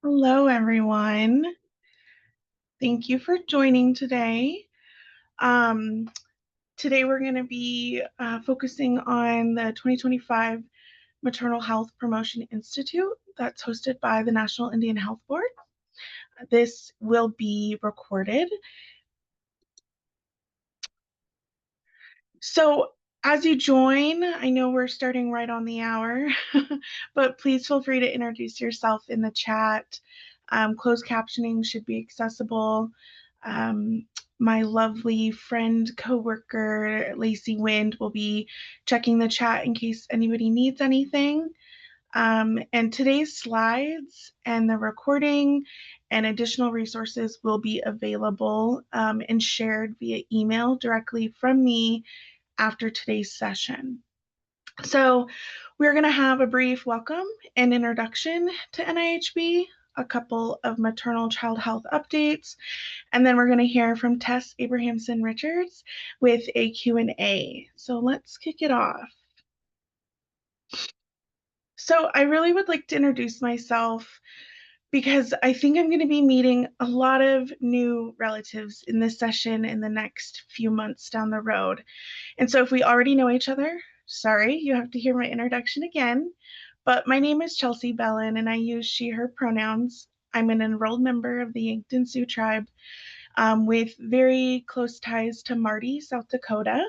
Hello, everyone. Thank you for joining today. Um, Today, we're going to be focusing on the 2025 Maternal Health Promotion Institute that's hosted by the National Indian Health Board. This will be recorded. So, as you join, I know we're starting right on the hour, but please feel free to introduce yourself in the chat. Closed captioning should be accessible. Um, my lovely friend, coworker, Lacey Wind, will be checking the chat in case anybody needs anything. And today's slides and the recording and additional resources will be available and shared via email directly from me after today's session. So we're going to have a brief welcome and introduction to NIHB, a couple of maternal child health updates, and then we're going to hear from Tess Abrahamson-Richards with a Q&A. So let's kick it off. So I really would like to introduce myself because I think I'm going to be meeting a lot of new relatives in this session in the next few months down the road. And so if we already know each other, sorry, you have to hear my introduction again. But my name is Chelsea Bellin, and I use she, her pronouns. I'm an enrolled member of the Yankton Sioux tribe with very close ties to Marty, South Dakota.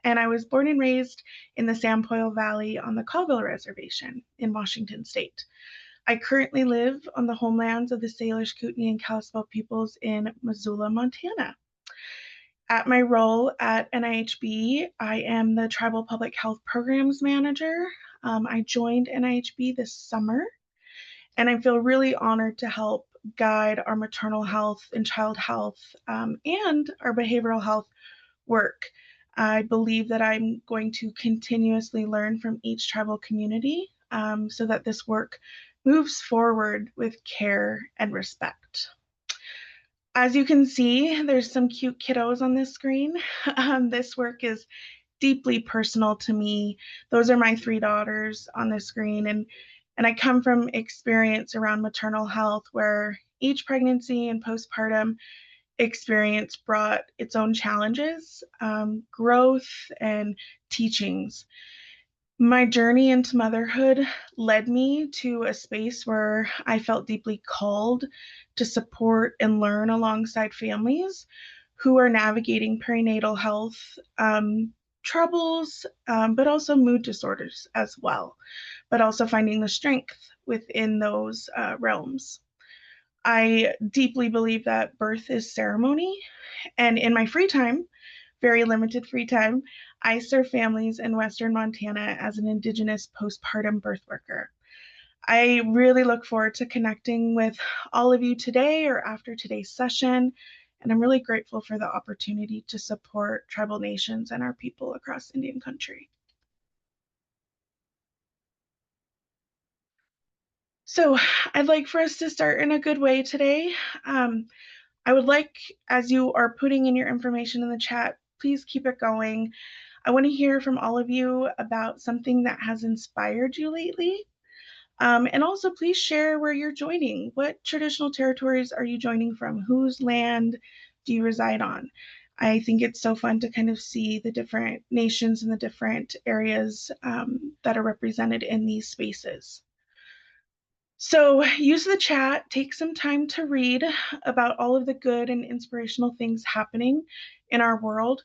And I was born and raised in the Sampoil Valley on the Colville Reservation in Washington State. I currently live on the homelands of the Salish, Kootenai, and Kalispel peoples in Missoula, Montana. At my role at NIHB, I am the Tribal Public Health Programs Manager. I joined NIHB this summer, and I feel really honored to help guide our maternal health and child health and our behavioral health work. I believe that I'm going to continuously learn from each tribal community so that this work moves forward with care and respect. As you can see, there's some cute kiddos on this screen. This work is deeply personal to me. Those are my three daughters on the screen, and I come from experience around maternal health where each pregnancy and postpartum experience brought its own challenges, growth, and teachings. My journey into motherhood led me to a space where I felt deeply called to support and learn alongside families who are navigating perinatal health troubles, but also mood disorders as well, but also finding the strength within those realms. I deeply believe that birth is ceremony, and in my free time, very limited free time, I serve families in Western Montana as an Indigenous postpartum birth worker. I really look forward to connecting with all of you today or after today's session, and I'm really grateful for the opportunity to support tribal nations and our people across Indian country. So I'd like for us to start in a good way today. I would like, as you are putting in your information in the chat, please keep it going. I want to hear from all of you about something that has inspired you lately. And also, please share where you're joining. What traditional territories are you joining from? Whose land do you reside on? I think it's so fun to kind of see the different nations and the different areas that are represented in these spaces. So use the chat, take some time to read about all of the good and inspirational things happening in our world.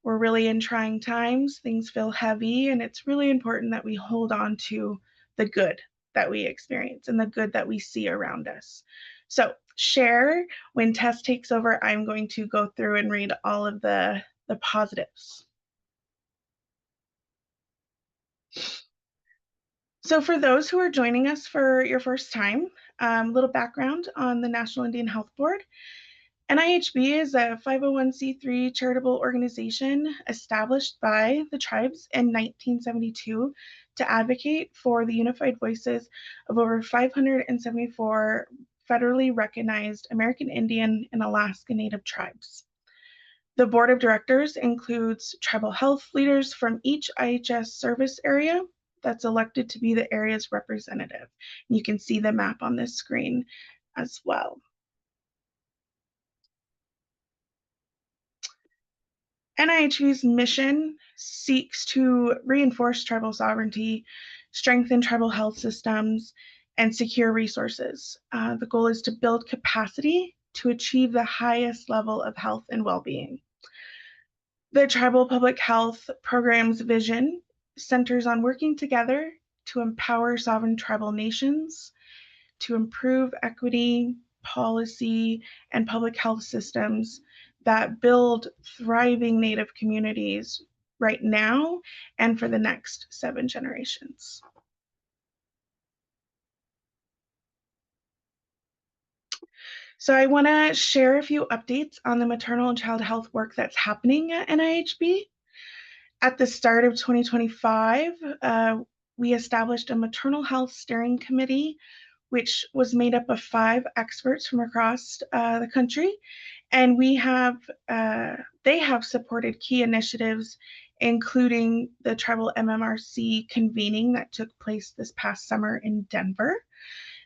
We're really in trying times, things feel heavy, and it's really important that we hold on to the good that we experience and the good that we see around us. So share. When Tess takes over, I'm going to go through and read all of the positives. So for those who are joining us for your first time, a little background on the National Indian Health Board. NIHB is a 501c3 charitable organization established by the tribes in 1972 to advocate for the unified voices of over 574 federally recognized American Indian and Alaska Native tribes. The board of directors includes tribal health leaders from each IHS service area that's elected to be the area's representative. You can see the map on this screen. as well. NIHB's mission seeks to reinforce tribal sovereignty, strengthen tribal health systems, and secure resources. The goal is to build capacity to achieve the highest level of health and well-being. The Tribal Public Health Program's vision centers on working together to empower sovereign tribal nations, to improve equity, policy, and public health systems that build thriving Native communities right now and for the next 7 generations. So I want to share a few updates on the maternal and child health work that's happening at NIHB. At the start of 2025, we established a maternal health steering committee, which was made up of 5 experts from across the country. And they have supported key initiatives, including the tribal MMRC convening that took place this past summer in Denver.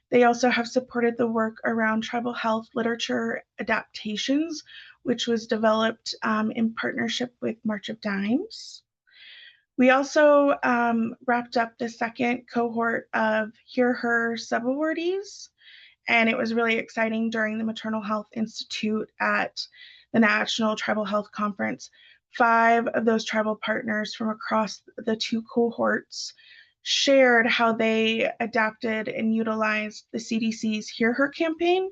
They also have supported the work around tribal health literature adaptations, which was developed in partnership with March of Dimes. We also wrapped up the second cohort of Hear Her subawardees, and it was really exciting during the Maternal Health Institute at the National Tribal Health Conference. 5 of those tribal partners from across the 2 cohorts shared how they adapted and utilized the CDC's Hear Her campaign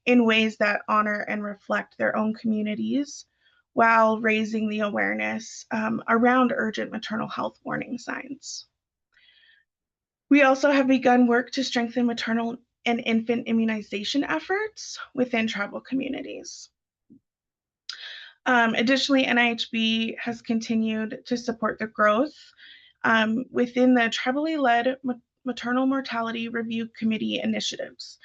in ways that honor and reflect their own communities while raising the awareness around urgent maternal health warning signs. We also have begun work to strengthen maternal and infant immunization efforts within tribal communities. Additionally, NIHB has continued to support the growth within the tribally led maternal mortality review committee initiatives.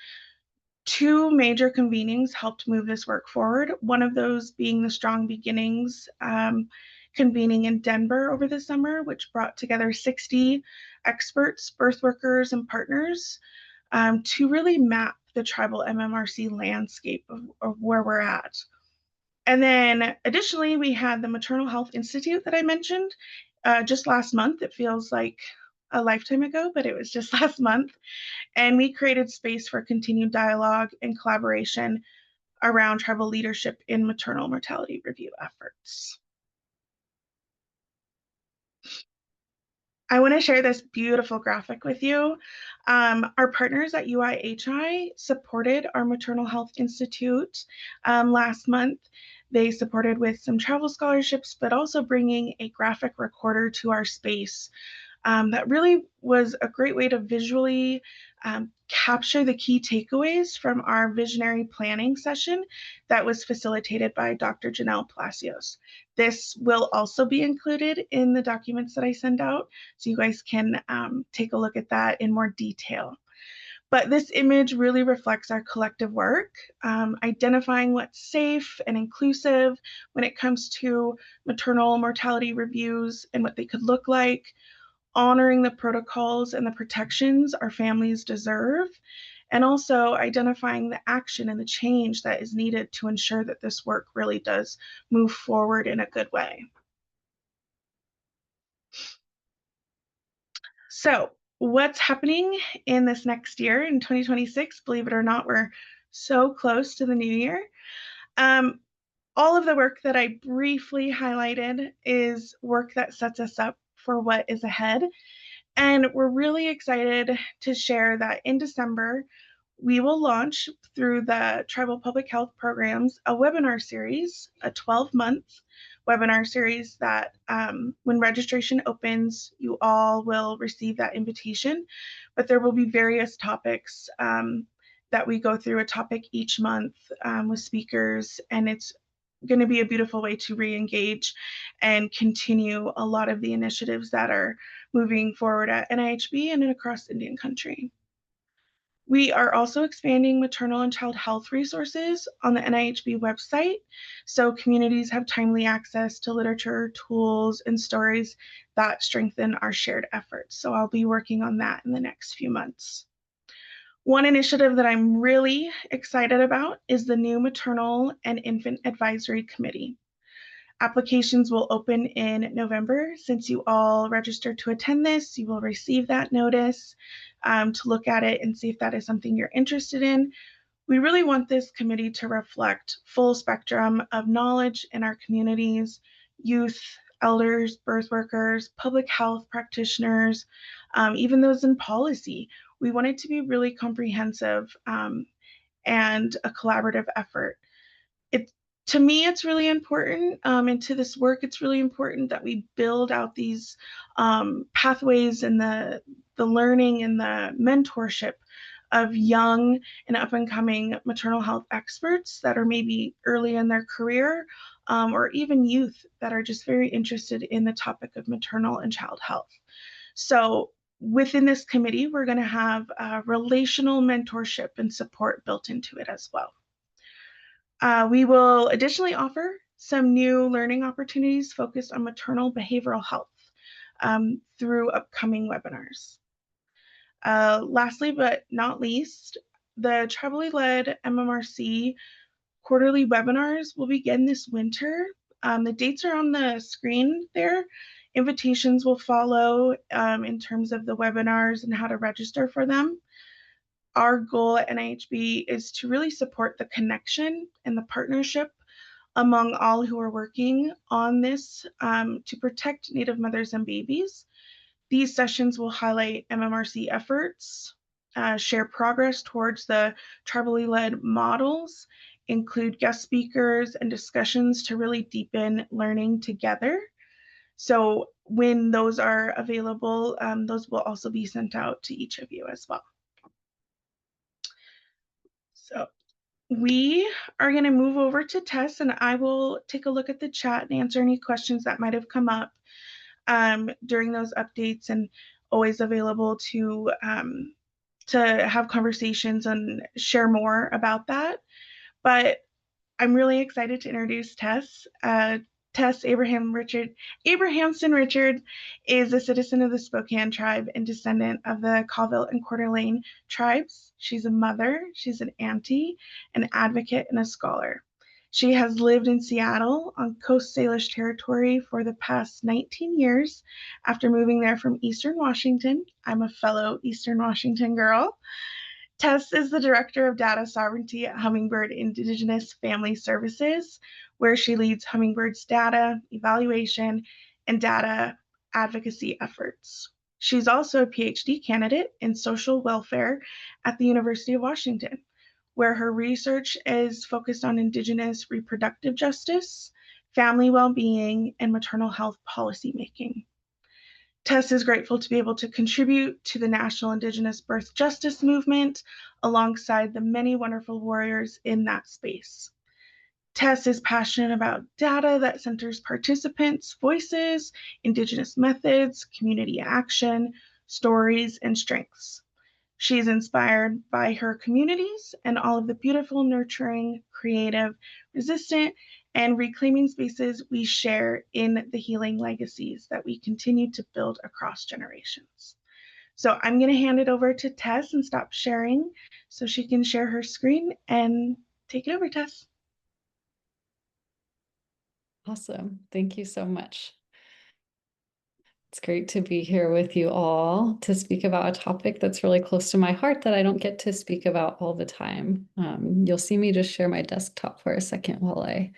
2 major convenings helped move this work forward, one of those being the Strong Beginnings convening in Denver over the summer, which brought together 60 experts, birth workers, and partners to really map the tribal MMRC landscape of where we're at. And then additionally, we had the Maternal Health Institute that I mentioned just last month. It feels like a lifetime ago, but it was just last month. And we created space for continued dialogue and collaboration around tribal leadership in maternal mortality review efforts. I want to share this beautiful graphic with you. Our partners at UIHI supported our Maternal Health Institute last month. They supported with some travel scholarships, but also bringing a graphic recorder to our space. That really was a great way to visually capture the key takeaways from our visionary planning session that was facilitated by Dr. Janelle Palacios. This will also be included in the documents that I send out, so you guys can take a look at that in more detail. But this image really reflects our collective work, identifying what's safe and inclusive when it comes to maternal mortality reviews and what they could look like, honoring the protocols and the protections our families deserve, and also identifying the action and the change that is needed to ensure that this work really does move forward in a good way. So, what's happening in this next year in 2026? Believe it or not, we're so close to the new year. All of the work that I briefly highlighted is work that sets us up for what is ahead. And we're really excited to share that in December, we will launch through the Tribal Public Health Programs a webinar series, a 12-month webinar series that when registration opens, you all will receive that invitation. But there will be various topics that we go through, a topic each month with speakers, and it's going to be a beautiful way to re-engage and continue a lot of the initiatives that are moving forward at NIHB and across Indian country. We are also expanding maternal and child health resources on the NIHB website, so communities have timely access to literature, tools, and stories that strengthen our shared efforts. So I'll be working on that in the next few months. One initiative that I'm really excited about is the new Maternal and Infant Advisory Committee. Applications will open in November. Since you all registered to attend this, you will receive that notice to look at it and see if that is something you're interested in. We really want this committee to reflect full spectrum of knowledge in our communities, youth, elders, birth workers, public health practitioners, even those in policy. We want it to be really comprehensive and a collaborative effort. It, to me, it's really important, and to this work, it's really important that we build out these pathways and the learning and the mentorship of young and up and coming maternal health experts that are maybe early in their career, or even youth that are just very interested in the topic of maternal and child health. So within this committee, we're going to have relational mentorship and support built into it as well. We will additionally offer some new learning opportunities focused on maternal behavioral health through upcoming webinars. Lastly, but not least, the tribally led MMRC quarterly webinars will begin this winter. The dates are on the screen there. Invitations will follow in terms of the webinars and how to register for them. Our goal at NIHB is to really support the connection and the partnership among all who are working on this to protect Native mothers and babies. These sessions will highlight MMRC efforts, share progress towards the tribally led models, include guest speakers and discussions to really deepen learning together. So when those are available, those will also be sent out to each of you as well. So we are going to move over to Tess, and I will take a look at the chat and answer any questions that might have come up during those updates, and always available to have conversations and share more about that. But I'm really excited to introduce Tess. Tess Abrahamson-Richards is a citizen of the Spokane tribe and descendant of the Colville and Coeur d'Alene tribes. She's a mother, she's an auntie, an advocate, and a scholar. She has lived in Seattle on Coast Salish territory for the past 19 years after moving there from Eastern Washington. I'm a fellow Eastern Washington girl. Tess is the Director of Data Sovereignty at Hummingbird Indigenous Family Services, where she leads Hummingbird's data, evaluation, and data advocacy efforts. She's also a PhD candidate in social welfare at the University of Washington, where her research is focused on Indigenous reproductive justice, family well-being, and maternal health policymaking. Tess is grateful to be able to contribute to the National Indigenous Birth Justice movement alongside the many wonderful warriors in that space. Tess is passionate about data that centers participants' voices, Indigenous methods, community action, stories, and strengths. She is inspired by her communities and all of the beautiful, nurturing, creative, resistant, and reclaiming spaces we share in the healing legacies that we continue to build across generations. So I'm going to hand it over to Tess and stop sharing so she can share her screen, and take it over, Tess. Awesome. Thank you so much. It's great to be here with you all to speak about a topic that's really close to my heart that I don't get to speak about all the time. You'll see me just share my desktop for a second while I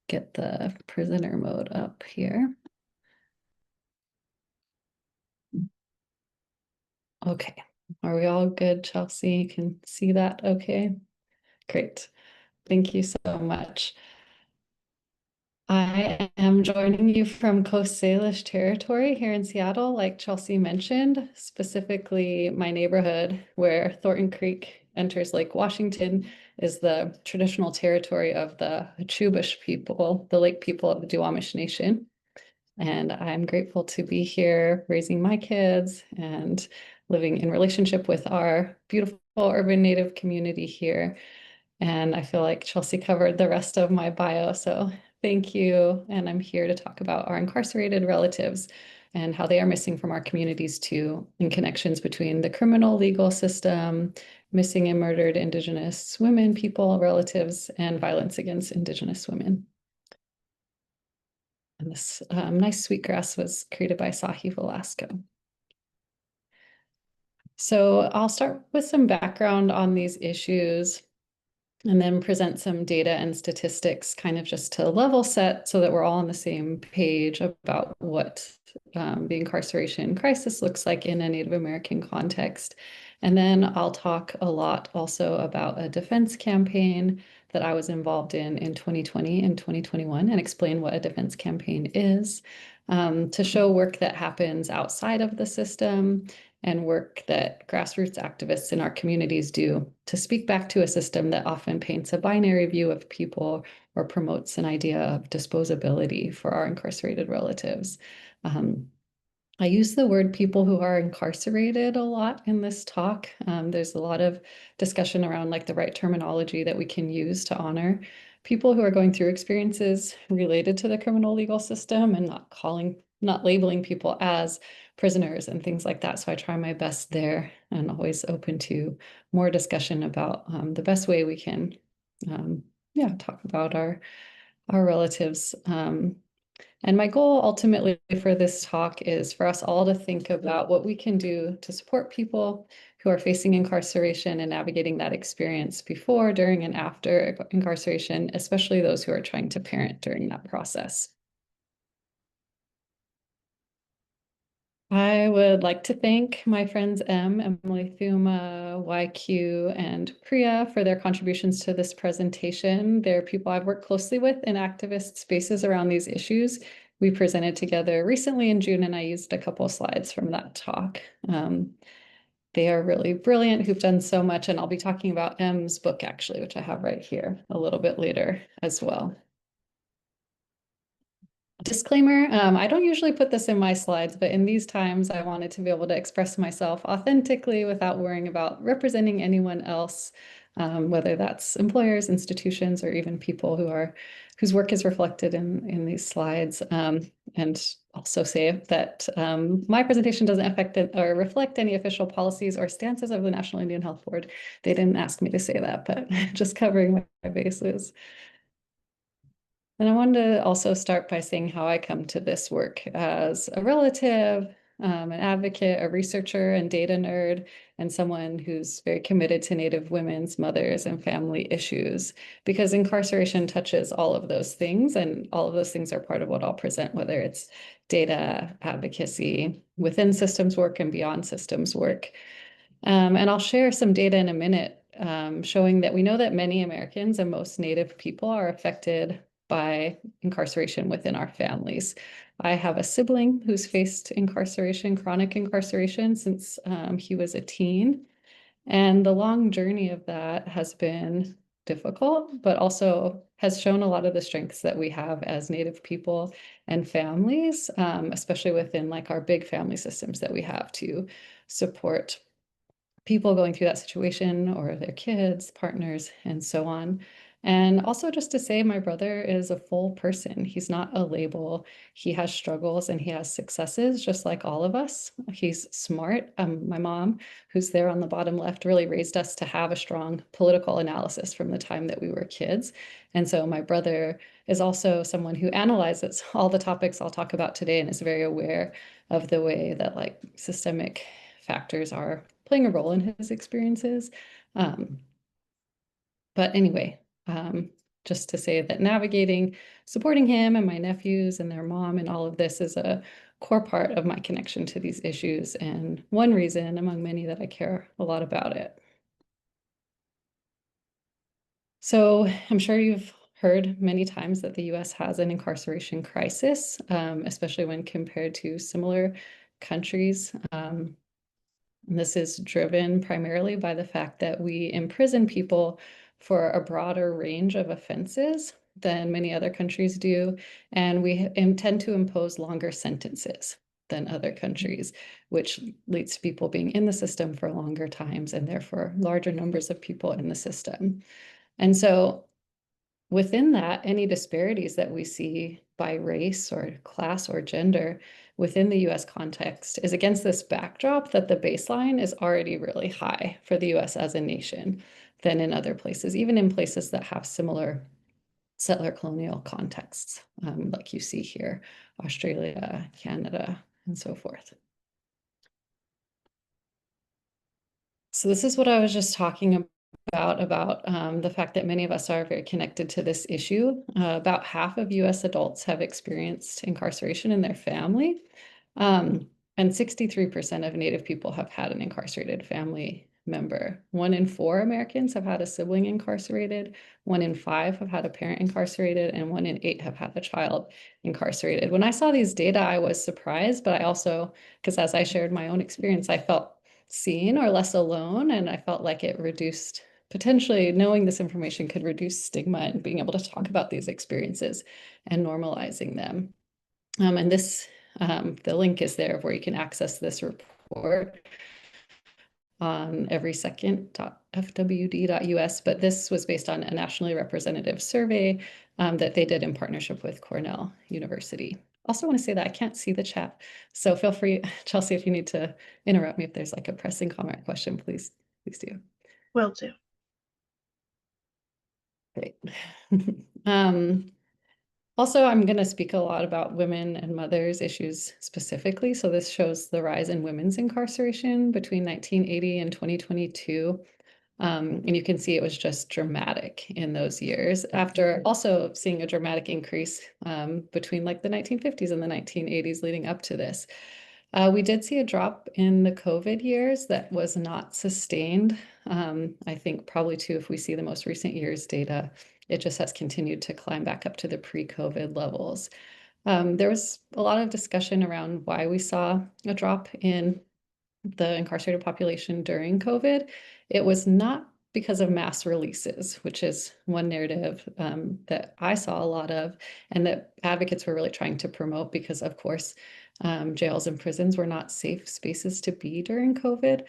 get the presenter mode up here. Okay, are we all good, Chelsea? You can see that okay? Great. Thank you so much. I am joining you from Coast Salish territory here in Seattle, like Chelsea mentioned, specifically my neighborhood where Thornton Creek enters Lake Washington is the traditional territory of the Hachubish people, the Lake people of the Duwamish Nation. And I'm grateful to be here raising my kids and living in relationship with our beautiful urban Native community here. And I feel like Chelsea covered the rest of my bio, so thank you. And I'm here to talk about our incarcerated relatives and how they are missing from our communities too, and connections between the criminal legal system, missing and murdered Indigenous women, people, relatives, and violence against Indigenous women. And this nice sweetgrass was created by Sahi Velasco. So I'll start with some background on these issues and then present some data and statistics kind of just to level set so that we're all on the same page about what the incarceration crisis looks like in a Native American context. And then I'll talk a lot also about a defense campaign that I was involved in 2020 and 2021 and explain what a defense campaign is, to show work that happens outside of the system and work that grassroots activists in our communities do to speak back to a system that often paints a binary view of people or promotes an idea of disposability for our incarcerated relatives. I use the word people who are incarcerated a lot in this talk. There's a lot of discussion around like the right terminology that we can use to honor people who are going through experiences related to the criminal legal system and not labeling people as prisoners and things like that. So I try my best there and always open to more discussion about the best way we can talk about our relatives. And my goal ultimately for this talk is for us all to think about what we can do to support people who are facing incarceration and navigating that experience before, during, and after incarceration, especially those who are trying to parent during that process. I would like to thank my friends Emily Thuma, YQ, and Priya for their contributions to this presentation. They're people I've worked closely with in activist spaces around these issues. We presented together recently in June, and I used a couple of slides from that talk. They are really brilliant, who've done so much, and I'll be talking about M's book, actually, which I have right here a little bit later as well. Disclaimer, I don't usually put this in my slides, but in these times, I wanted to be able to express myself authentically without worrying about representing anyone else, whether that's employers, institutions, or even people whose work is reflected in these slides. And also say that my presentation doesn't affect or reflect any official policies or stances of the National Indian Health Board. They didn't ask me to say that, but just covering my bases. And I wanted to also start by saying how I come to this work as a relative, an advocate, a researcher and data nerd, and someone who's very committed to Native women's, mothers, and family issues, because incarceration touches all of those things, and all of those things are part of what I'll present, whether it's data, advocacy, within systems work and beyond systems work. And I'll share some data in a minute showing that we know that many Americans and most Native people are affected by incarceration within our families. I have a sibling who's faced incarceration, chronic incarceration, since he was a teen. And the long journey of that has been difficult, but also has shown a lot of the strengths that we have as Native people and families, especially within like our big family systems that we have to support people going through that situation or their kids, partners, and so on. And also just to say, my brother is a full person. He's not a label. He has struggles and he has successes, just like all of us. He's smart. My mom, who's there on the bottom left, really raised us to have a strong political analysis from the time that we were kids. And so my brother is also someone who analyzes all the topics I'll talk about today and is very aware of the way that like systemic factors are playing a role in his experiences. But anyway, just to say that navigating, supporting him and my nephews and their mom and all of this is a core part of my connection to these issues, and one reason among many that I care a lot about it. So I'm sure you've heard many times that the US has an incarceration crisis, especially when compared to similar countries. And this is driven primarily by the fact that we imprison people for a broader range of offenses than many other countries do, and we intend to impose longer sentences than other countries, which leads to people being in the system for longer times and therefore larger numbers of people in the system. And so within that, any disparities that we see by race or class or gender within the US context is against this backdrop that the baseline is already really high for the US as a nation than in other places, even in places that have similar settler colonial contexts, like you see here, Australia, Canada, and so forth. So this is what I was just talking about the fact that many of us are very connected to this issue. About half of US adults have experienced incarceration in their family. And 63% of Native people have had an incarcerated family member. 1 in 4 Americans have had a sibling incarcerated, 1 in 5 have had a parent incarcerated, and 1 in 8 have had a child incarcerated. When I saw these data, I was surprised, but I also, because as I shared my own experience, I felt seen or less alone, and I felt like it reduced, potentially knowing this information could reduce stigma and being able to talk about these experiences and normalizing them. And this, the link is there where you can access this report on everysecond.fwd.us, but this was based on a nationally representative survey that they did in partnership with Cornell University. Also want to say that I can't see the chat, so feel free, Chelsea, if you need to interrupt me if there's like a pressing comment or question, please do. Will do. Great. Also, I'm going to speak a lot about women and mothers issues specifically. So this shows the rise in women's incarceration between 1980 and 2022. And you can see it was just dramatic in those years, after also seeing a dramatic increase between like the 1950s and the 1980s leading up to this. We did see a drop in the COVID years that was not sustained. I think probably too, if we see the most recent years data, it just has continued to climb back up to the pre-COVID levels. There was a lot of discussion around why we saw a drop in the incarcerated population during COVID. It was not because of mass releases, which is one narrative that I saw a lot of, and that advocates were really trying to promote because, of course, jails and prisons were not safe spaces to be during COVID.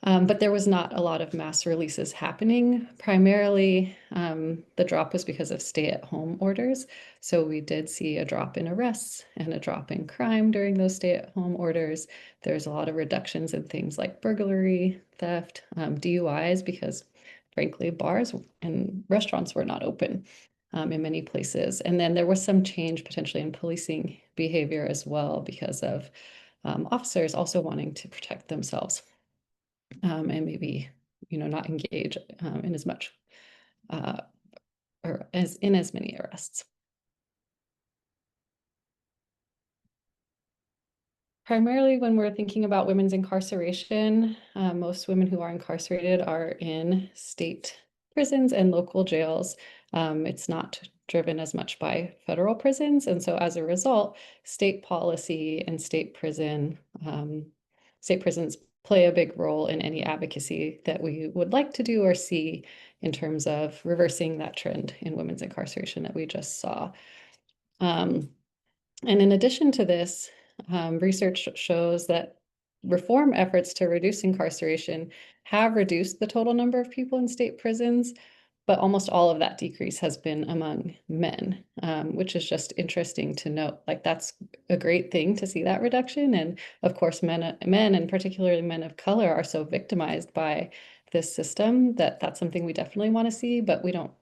But there was not a lot of mass releases happening. Primarily, the drop was because of stay-at-home orders. So we did see a drop in arrests and a drop in crime during those stay-at-home orders. There's a lot of reductions in things like burglary, theft, DUIs, because frankly, bars and restaurants were not open in many places. And then there was some change potentially in policing behavior as well because of officers also wanting to protect themselves and maybe, not engage in as much or as many arrests. Primarily when we're thinking about women's incarceration, most women who are incarcerated are in state prisons and local jails. It's not driven as much by federal prisons. And so as a result, state policy and state prisons play a big role in any advocacy that we would like to do or see in terms of reversing that trend in women's incarceration that we just saw. And in addition to this, research shows that reform efforts to reduce incarceration have reduced the total number of people in state prisons, but almost all of that decrease has been among men, which is just interesting to note. Like, that's a great thing to see that reduction. And of course, men and particularly men of color are so victimized by this system that that's something we definitely want to see, but we don't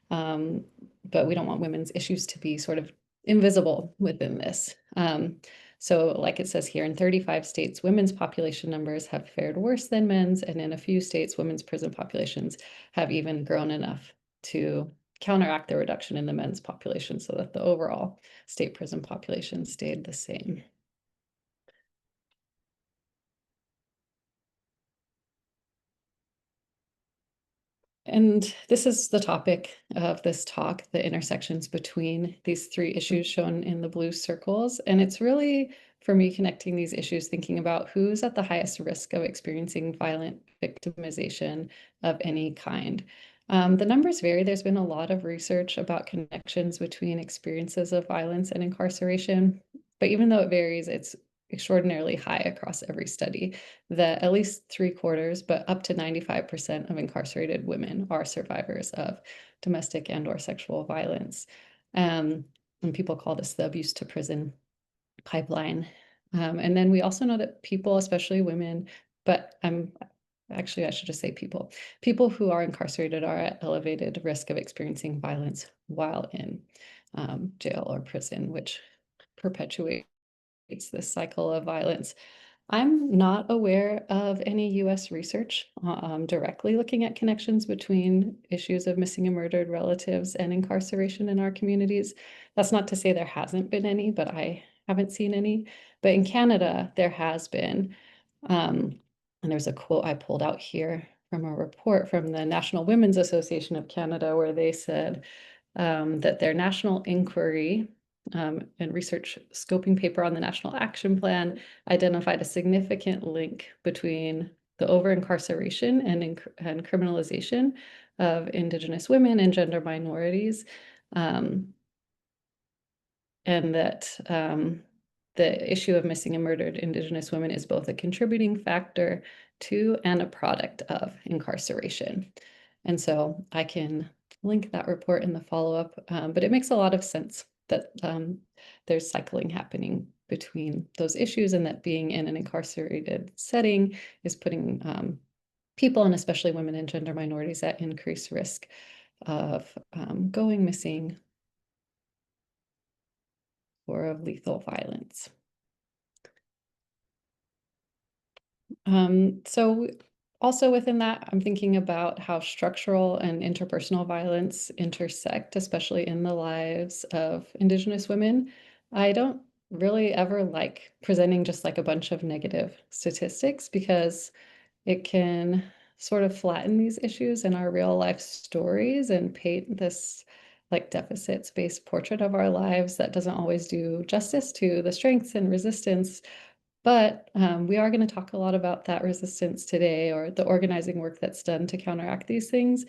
want women's issues to be sort of invisible within this. So like it says here, in 35 states, women's population numbers have fared worse than men's, and in a few states, women's prison populations have even grown enough to counteract the reduction in the men's population so that the overall state prison population stayed the same. And this is the topic of this talk, the intersections between these 3 issues shown in the blue circles. And it's really, for me, connecting these issues, thinking about who's at the highest risk of experiencing violent victimization of any kind. The numbers vary. There's been a lot of research about connections between experiences of violence and incarceration. But even though it varies, it's extraordinarily high across every study, that at least 3/4, but up to 95% of incarcerated women are survivors of domestic and or sexual violence. And people call this the abuse to prison pipeline. And then we also know that people, especially women, but actually, I should just say people who are incarcerated are at elevated risk of experiencing violence while in jail or prison, which perpetuates this cycle of violence. I'm not aware of any US research directly looking at connections between issues of missing and murdered relatives and incarceration in our communities. That's not to say there hasn't been any, but I haven't seen any. But in Canada, there has been. And there's a quote I pulled out here from a report from the National Women's Association of Canada, where they said that their national inquiry and research scoping paper on the National Action Plan identified a significant link between the over-incarceration and criminalization of Indigenous women and gender minorities, and that the issue of missing and murdered Indigenous women is both a contributing factor to and a product of incarceration. And so I can link that report in the follow-up, but it makes a lot of sense that there's cycling happening between those issues, and that being in an incarcerated setting is putting people, and especially women and gender minorities, at increased risk of going missing or of lethal violence. So also within that, I'm thinking about how structural and interpersonal violence intersect, especially in the lives of Indigenous women. I don't really ever like presenting just like a bunch of negative statistics, because it can sort of flatten these issues in our real life stories and paint this like deficits-based portrait of our lives that doesn't always do justice to the strengths and resistance. But we are going to talk a lot about that resistance today, or the organizing work that's done to counteract these things.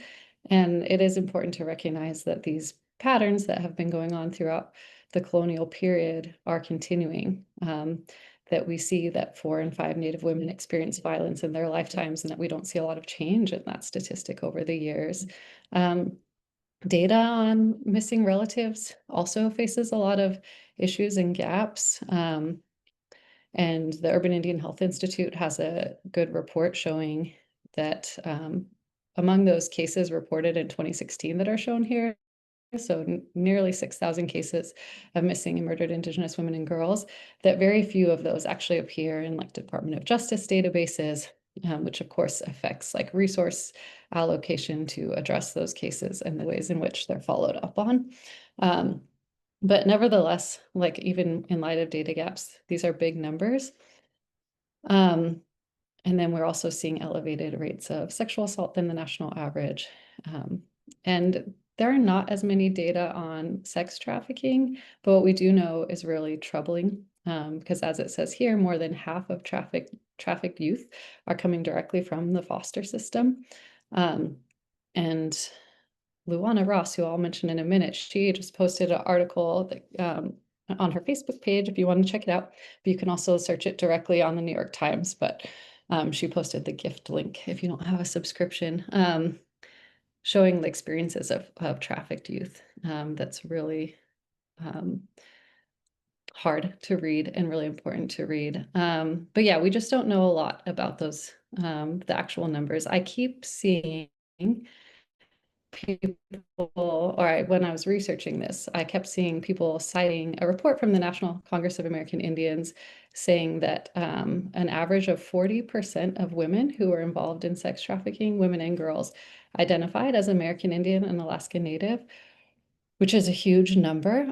And it is important to recognize that these patterns that have been going on throughout the colonial period are continuing. That we see that 4 in 5 Native women experience violence in their lifetimes, and that we don't see a lot of change in that statistic over the years. Data on missing relatives also faces a lot of issues and gaps. And the Urban Indian Health Institute has a good report showing that among those cases reported in 2016 that are shown here, so nearly 6,000 cases of missing and murdered Indigenous women and girls, that very few of those actually appear in like Department of Justice databases, which of course affects like resource allocation to address those cases and the ways in which they're followed up on. But nevertheless, like even in light of data gaps, these are big numbers. And then we're also seeing elevated rates of sexual assault than the national average. And there are not as many data on sex trafficking, but what we do know is really troubling, because as it says here, more than half of trafficked youth are coming directly from the foster system. And Luana Ross, who I'll mention in a minute, she just posted an article that, on her Facebook page if you want to check it out. But you can also search it directly on the New York Times, but she posted the gift link if you don't have a subscription, showing the experiences of trafficked youth. That's really hard to read and really important to read. But yeah, we just don't know a lot about those, the actual numbers. I keep seeing people, or when I was researching this, I kept seeing people citing a report from the National Congress of American Indians saying that an average of 40% of women who were involved in sex trafficking, women and girls, identified as American Indian and Alaska Native, which is a huge number.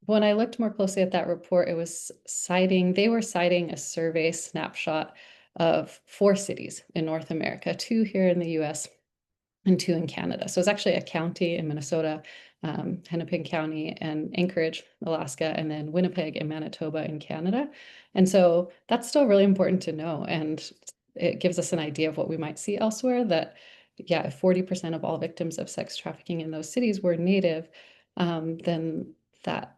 When I looked more closely at that report, they were citing a survey snapshot of 4 cities in North America, 2 here in the US and 2 in Canada. So it's actually a county in Minnesota, Hennepin County and Anchorage, Alaska, and then Winnipeg and Manitoba in Canada. And so that's still really important to know. And it gives us an idea of what we might see elsewhere, that, yeah, if 40% of all victims of sex trafficking in those cities were Native, then that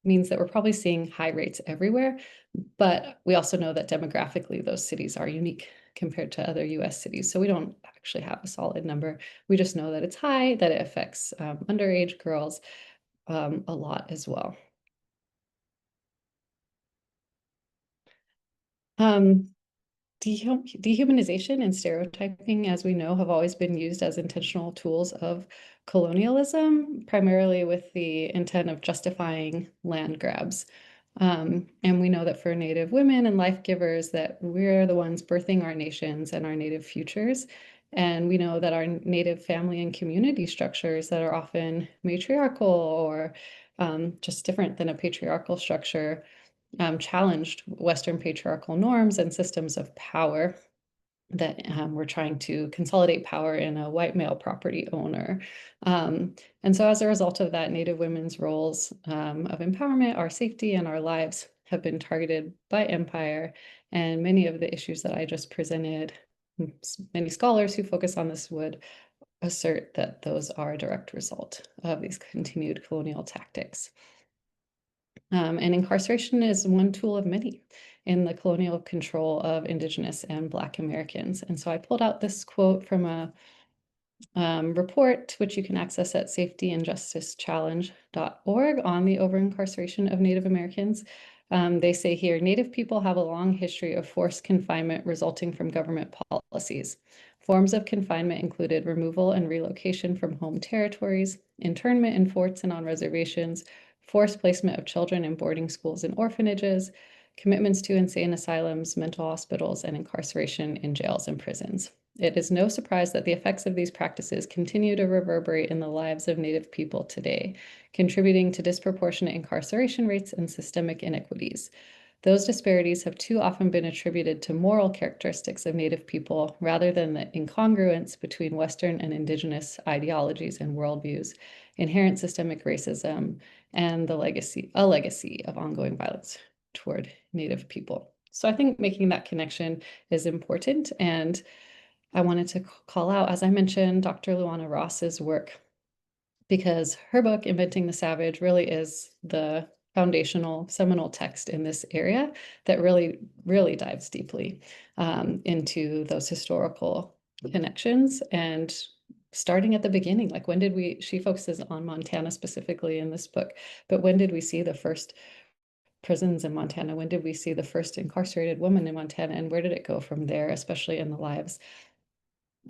means that we're probably seeing high rates everywhere, but we also know that demographically those cities are unique compared to other US cities. So we don't actually have a solid number. We just know that it's high, that it affects underage girls a lot as well. Dehumanization and stereotyping, as we know, have always been used as intentional tools of colonialism, primarily with the intent of justifying land grabs. And we know that for Native women and life givers, that we're the ones birthing our nations and our Native futures. And we know that our Native family and community structures that are often matriarchal or just different than a patriarchal structure challenged Western patriarchal norms and systems of power that were trying to consolidate power in a white male property owner. And so as a result of that, Native women's roles of empowerment, our safety, and our lives have been targeted by empire. And many of the issues that I just presented, many scholars who focus on this would assert that those are a direct result of these continued colonial tactics. And incarceration is one tool of many in the colonial control of Indigenous and Black Americans. And so I pulled out this quote from a report, which you can access at safetyandjusticechallenge.org on the over-incarceration of Native Americans. They say here, Native people have a long history of forced confinement resulting from government policies. Forms of confinement included removal and relocation from home territories, internment in forts and on reservations, forced placement of children in boarding schools and orphanages, commitments to insane asylums, mental hospitals, and incarceration in jails and prisons. It is no surprise that the effects of these practices continue to reverberate in the lives of Native people today, contributing to disproportionate incarceration rates and systemic inequities. Those disparities have too often been attributed to moral characteristics of Native people rather than the incongruence between Western and Indigenous ideologies and worldviews, inherent systemic racism, and a legacy of ongoing violence toward Native people. So I think making that connection is important. And I wanted to call out, as I mentioned, Dr. Luana Ross's work, because her book, Inventing the Savage, really is the foundational seminal text in this area that really, really dives deeply into those historical connections and starting at the beginning. Like, when did she focuses on Montana specifically in this book, but when did we see the first prisons in Montana? When did we see the first incarcerated woman in Montana? And where did it go from there, especially in the lives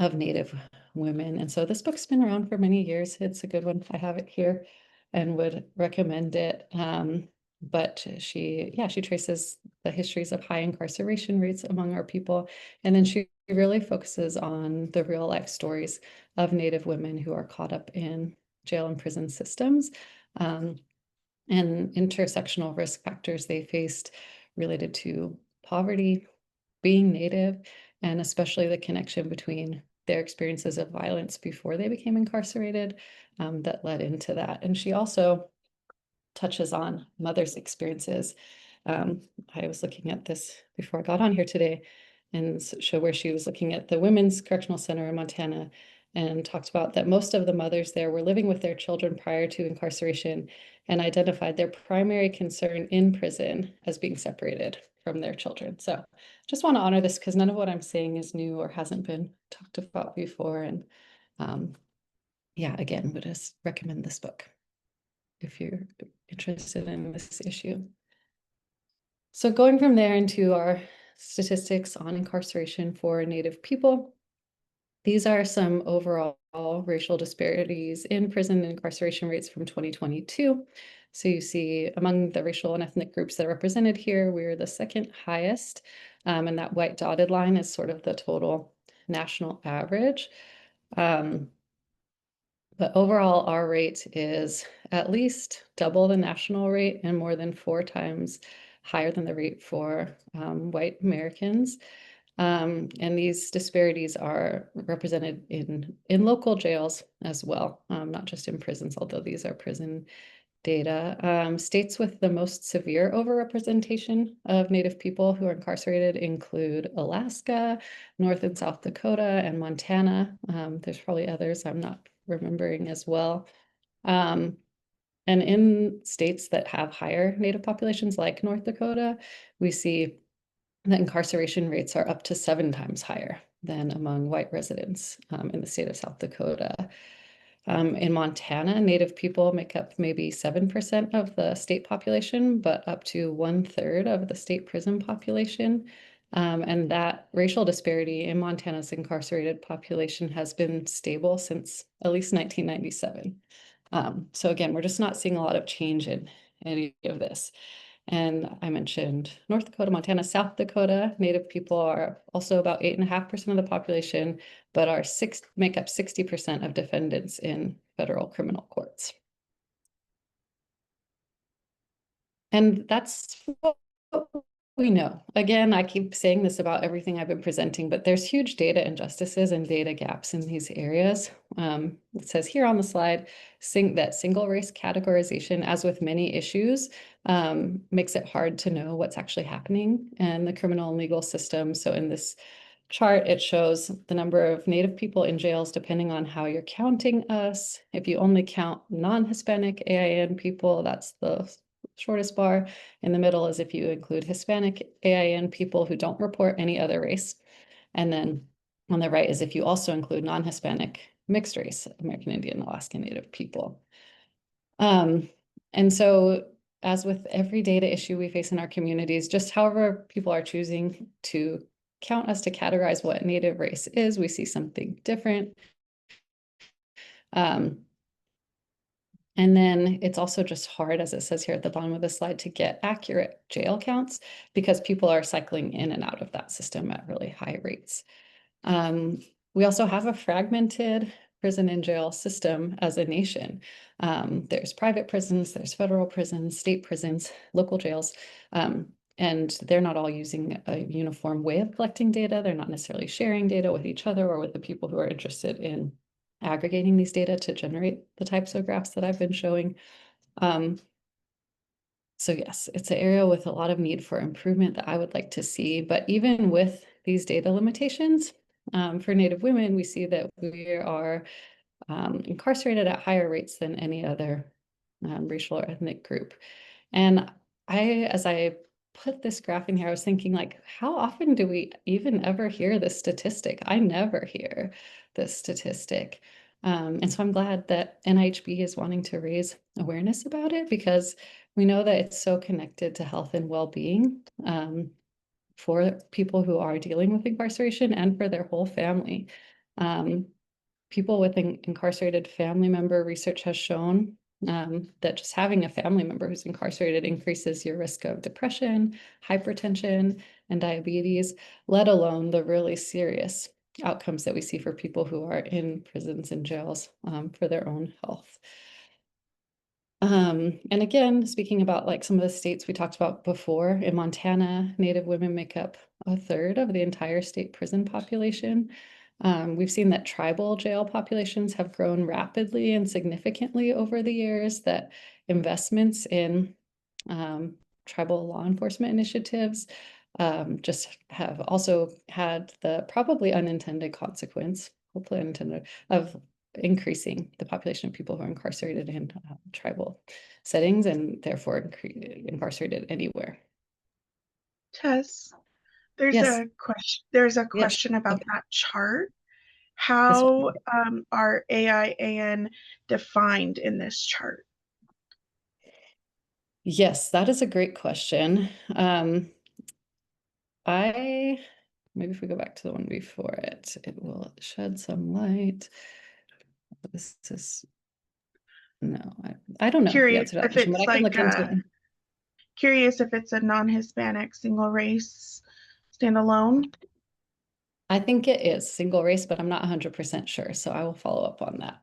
of Native women? And so this book's been around for many years. It's a good one. I have it here and would recommend it. But she traces the histories of high incarceration rates among our people. And then she really focuses on the real life stories of Native women who are caught up in jail and prison systems, and intersectional risk factors they faced related to poverty, being Native, and especially the connection between their experiences of violence before they became incarcerated that led into that. And she also touches on mothers' experiences. I was looking at this before I got on here today, and show where she was looking at the Women's Correctional Center in Montana and talked about that most of the mothers there were living with their children prior to incarceration and identified their primary concern in prison as being separated from their children. So just want to honor this because none of what I'm saying is new or hasn't been talked about before. And yeah, again, would just recommend this book if you're interested in this issue. So going from there into our statistics on incarceration for Native people, these are some overall racial disparities in prison and incarceration rates from 2022. So you see among the racial and ethnic groups that are represented here, we're the second highest. And that white dotted line is sort of the total national average. But overall, our rate is at least double the national rate and more than 4 times higher than the rate for white Americans. And these disparities are represented in local jails as well, not just in prisons, although these are prison data. States with the most severe overrepresentation of Native people who are incarcerated include Alaska, North and South Dakota, and Montana. There's probably others I'm not remembering as well. And in states that have higher Native populations like North Dakota, we see that incarceration rates are up to 7 times higher than among white residents in the state of South Dakota. In Montana, Native people make up maybe 7% of the state population, but up to 1/3 of the state prison population. And that racial disparity in Montana's incarcerated population has been stable since at least 1997. So again, we're just not seeing a lot of change in any of this. And I mentioned North Dakota, Montana, South Dakota. Native people are also about 8.5% of the population, but make up 60% of defendants in federal criminal courts. And that's what we know. Again, I keep saying this about everything I've been presenting, but there's huge data injustices and data gaps in these areas. It says here on the slide, that single race categorization, as with many issues, makes it hard to know what's actually happening in the criminal and legal system. So in this chart, it shows the number of Native people in jails depending on how you're counting us. If you only count non-Hispanic AIN people, that's the shortest bar. In the middle is if you include Hispanic AIN people who don't report any other race. And then on the right is if you also include non-Hispanic mixed race, American Indian, Alaskan Native people. And so as with every data issue we face in our communities, just however people are choosing to count us to categorize what Native race is, we see something different. And then it's also just hard, as it says here at the bottom of the slide, to get accurate jail counts because people are cycling in and out of that system at really high rates. We also have a fragmented prison and jail system as a nation. There's private prisons, there's federal prisons, state prisons, local jails, and they're not all using a uniform way of collecting data. They're not necessarily sharing data with each other or with the people who are interested in aggregating these data to generate the types of graphs that I've been showing. So yes, it's an area with a lot of need for improvement that I would like to see. But even with these data limitations, for Native women, we see that we are incarcerated at higher rates than any other racial or ethnic group. And as I put this graph in here, I was thinking, like, how often do we even ever hear this statistic? I never hear this statistic. And so I'm glad that NIHB is wanting to raise awareness about it because we know that it's so connected to health and well-being for people who are dealing with incarceration and for their whole family. People with incarcerated family member research has shown that just having a family member who's incarcerated increases your risk of depression, hypertension, and diabetes, let alone the really serious outcomes that we see for people who are in prisons and jails for their own health. And again, speaking about like some of the states we talked about before, in Montana, Native women make up 1/3 of the entire state prison population. We've seen that tribal jail populations have grown rapidly and significantly over the years, that investments in tribal law enforcement initiatives just have also had the probably unintended consequence, hopefully unintended, of increasing the population of people who are incarcerated in tribal settings and therefore incarcerated anywhere. Tess, there's Yes, a yes. question about Okay. that chart. This How one. are AIAN defined in this chart? Yes, that is a great question. Maybe if we go back to the one before it, it will shed some light. This is, no, I don't know the Curious answer to that if question, but it's I can look into it. curious if it's a non-Hispanic single race standalone. I think it is single race, but I'm not 100% sure, so I will follow up on that.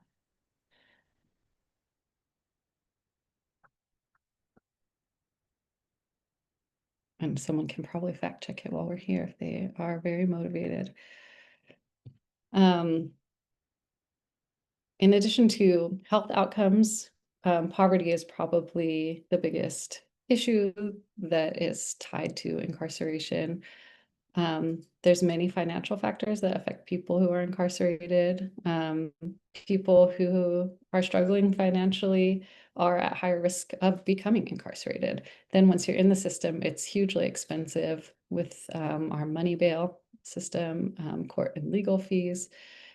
And someone can probably fact check it while we're here if they are very motivated. In addition to health outcomes, poverty is probably the biggest issue that is tied to incarceration. There's many financial factors that affect people who are incarcerated. People who are struggling financially are at higher risk of becoming incarcerated. Then once you're in the system, it's hugely expensive with our money bail system, court and legal fees.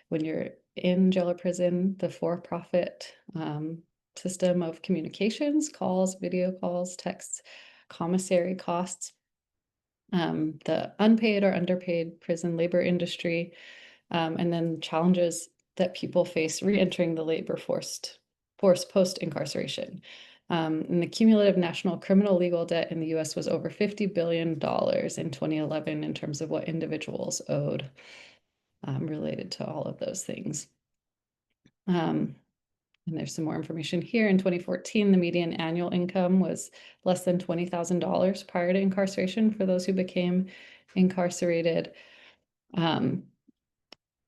When you're in jail or prison, the for-profit system of communications, calls, video calls, texts, commissary costs, the unpaid or underpaid prison labor industry, and then challenges that people face re-entering the labor force post-incarceration. And the cumulative national criminal legal debt in the US was over $50 billion in 2011 in terms of what individuals owed related to all of those things. And there's some more information here. In 2014, the median annual income was less than $20,000 prior to incarceration for those who became incarcerated. And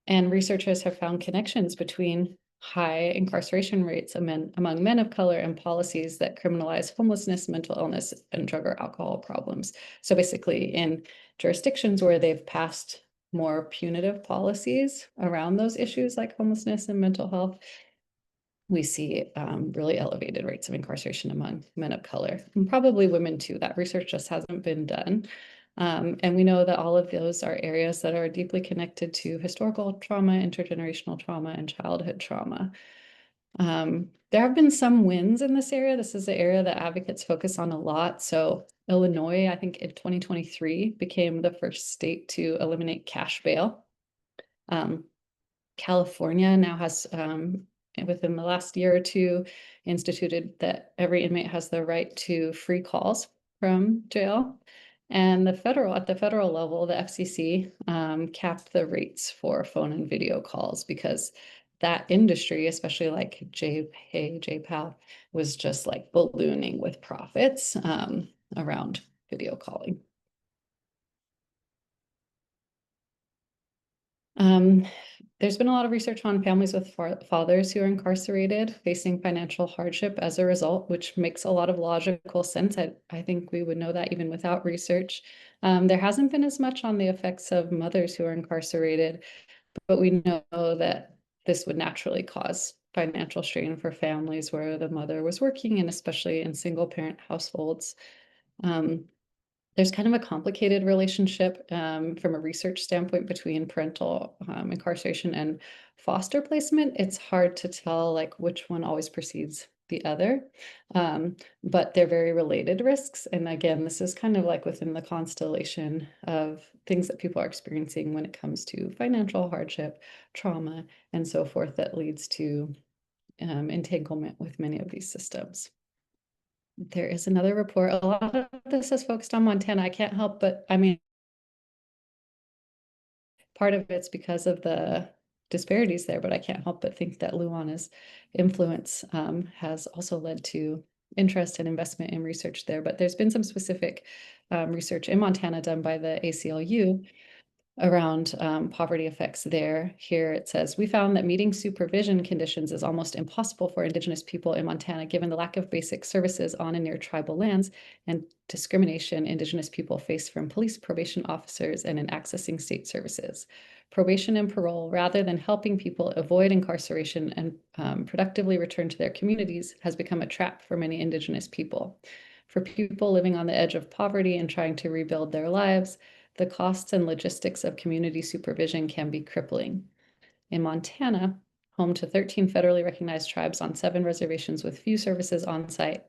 researchers have found connections between high incarceration rates among men of color and policies that criminalize homelessness, mental illness, and drug or alcohol problems. So basically, in jurisdictions where they've passed more punitive policies around those issues like homelessness and mental health, we see really elevated rates of incarceration among men of color, and probably women too. That research just hasn't been done. And we know that all of those are areas that are deeply connected to historical trauma, intergenerational trauma, and childhood trauma. There have been some wins in this area. This is an area that advocates focus on a lot. So Illinois, I think in 2023, became the first state to eliminate cash bail. California now has, within the last year or two, instituted that every inmate has the right to free calls from jail. And at the federal level, the FCC capped the rates for phone and video calls because that industry, especially like JPay, JPAL, was just like ballooning with profits around video calling. There's been a lot of research on families with fathers who are incarcerated facing financial hardship as a result, which makes a lot of logical sense. I think we would know that even without research. There hasn't been as much on the effects of mothers who are incarcerated, but we know that this would naturally cause financial strain for families where the mother was working, and especially in single parent households. There's kind of a complicated relationship from a research standpoint between parental incarceration and foster placement. It's hard to tell like which one always precedes the other, but they're very related risks. And again, this is kind of like within the constellation of things that people are experiencing when it comes to financial hardship, trauma, and so forth that leads to entanglement with many of these systems. There is another report. A lot of this is focused on Montana. I can't help but, I mean, part of it's because of the disparities there, but I can't help but think that Luana's influence has also led to interest and investment in research there. But there's been some specific research in Montana done by the ACLU around poverty effects there. Here it says, we found that meeting supervision conditions is almost impossible for Indigenous people in Montana, given the lack of basic services on and near tribal lands and discrimination Indigenous people face from police, probation officers, and in accessing state services. Probation and parole, rather than helping people avoid incarceration and productively return to their communities, has become a trap for many Indigenous people. For people living on the edge of poverty and trying to rebuild their lives, the costs and logistics of community supervision can be crippling. In Montana, home to 13 federally recognized tribes on 7 reservations with few services on site,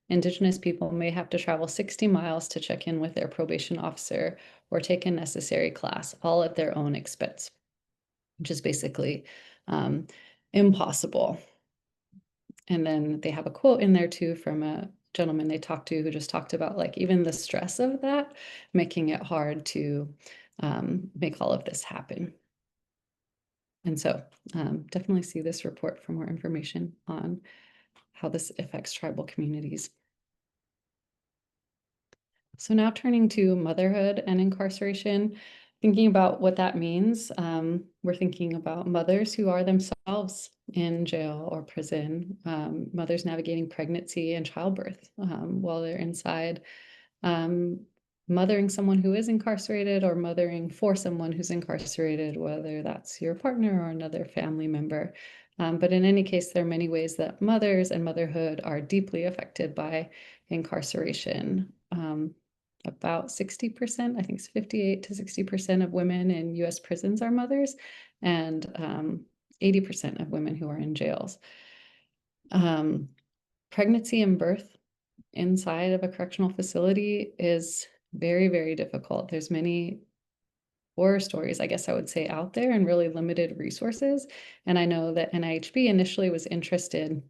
Indigenous people may have to travel 60 miles to check in with their probation officer or take a necessary class, all at their own expense, which is basically impossible. And then they have a quote in there too from a gentleman they talked to who just talked about like even the stress of that, making it hard to make all of this happen. And so definitely see this report for more information on how this affects tribal communities. So now turning to motherhood and incarceration, thinking about what that means, we're thinking about mothers who are themselves in jail or prison, mothers navigating pregnancy and childbirth while they're inside, mothering someone who is incarcerated or mothering for someone who's incarcerated, whether that's your partner or another family member. But in any case, there are many ways that mothers and motherhood are deeply affected by incarceration. About 60%, I think it's 58 to 60% of women in US prisons are mothers, and 80% of women who are in jails. Pregnancy and birth inside of a correctional facility is very, very difficult. There's many horror stories, I guess I would say, out there and really limited resources. And I know that NIHB initially was interested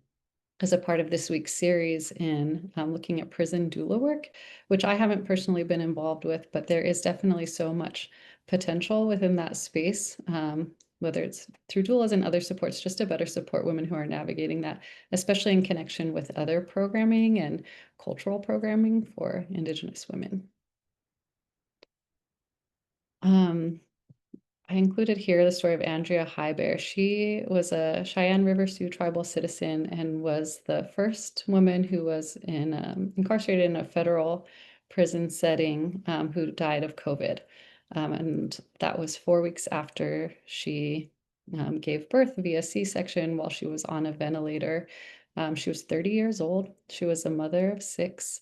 as a part of this week's series in looking at prison doula work, which I haven't personally been involved with, but there is definitely so much potential within that space, whether it's through doulas and other supports, just to better support women who are navigating that, especially in connection with other programming and cultural programming for Indigenous women. I included here the story of Andrea Highbear. She was a Cheyenne River Sioux tribal citizen and was the first woman who was incarcerated in a federal prison setting who died of COVID. And that was 4 weeks after she gave birth via C-section while she was on a ventilator. She was 30 years old. She was a mother of 6.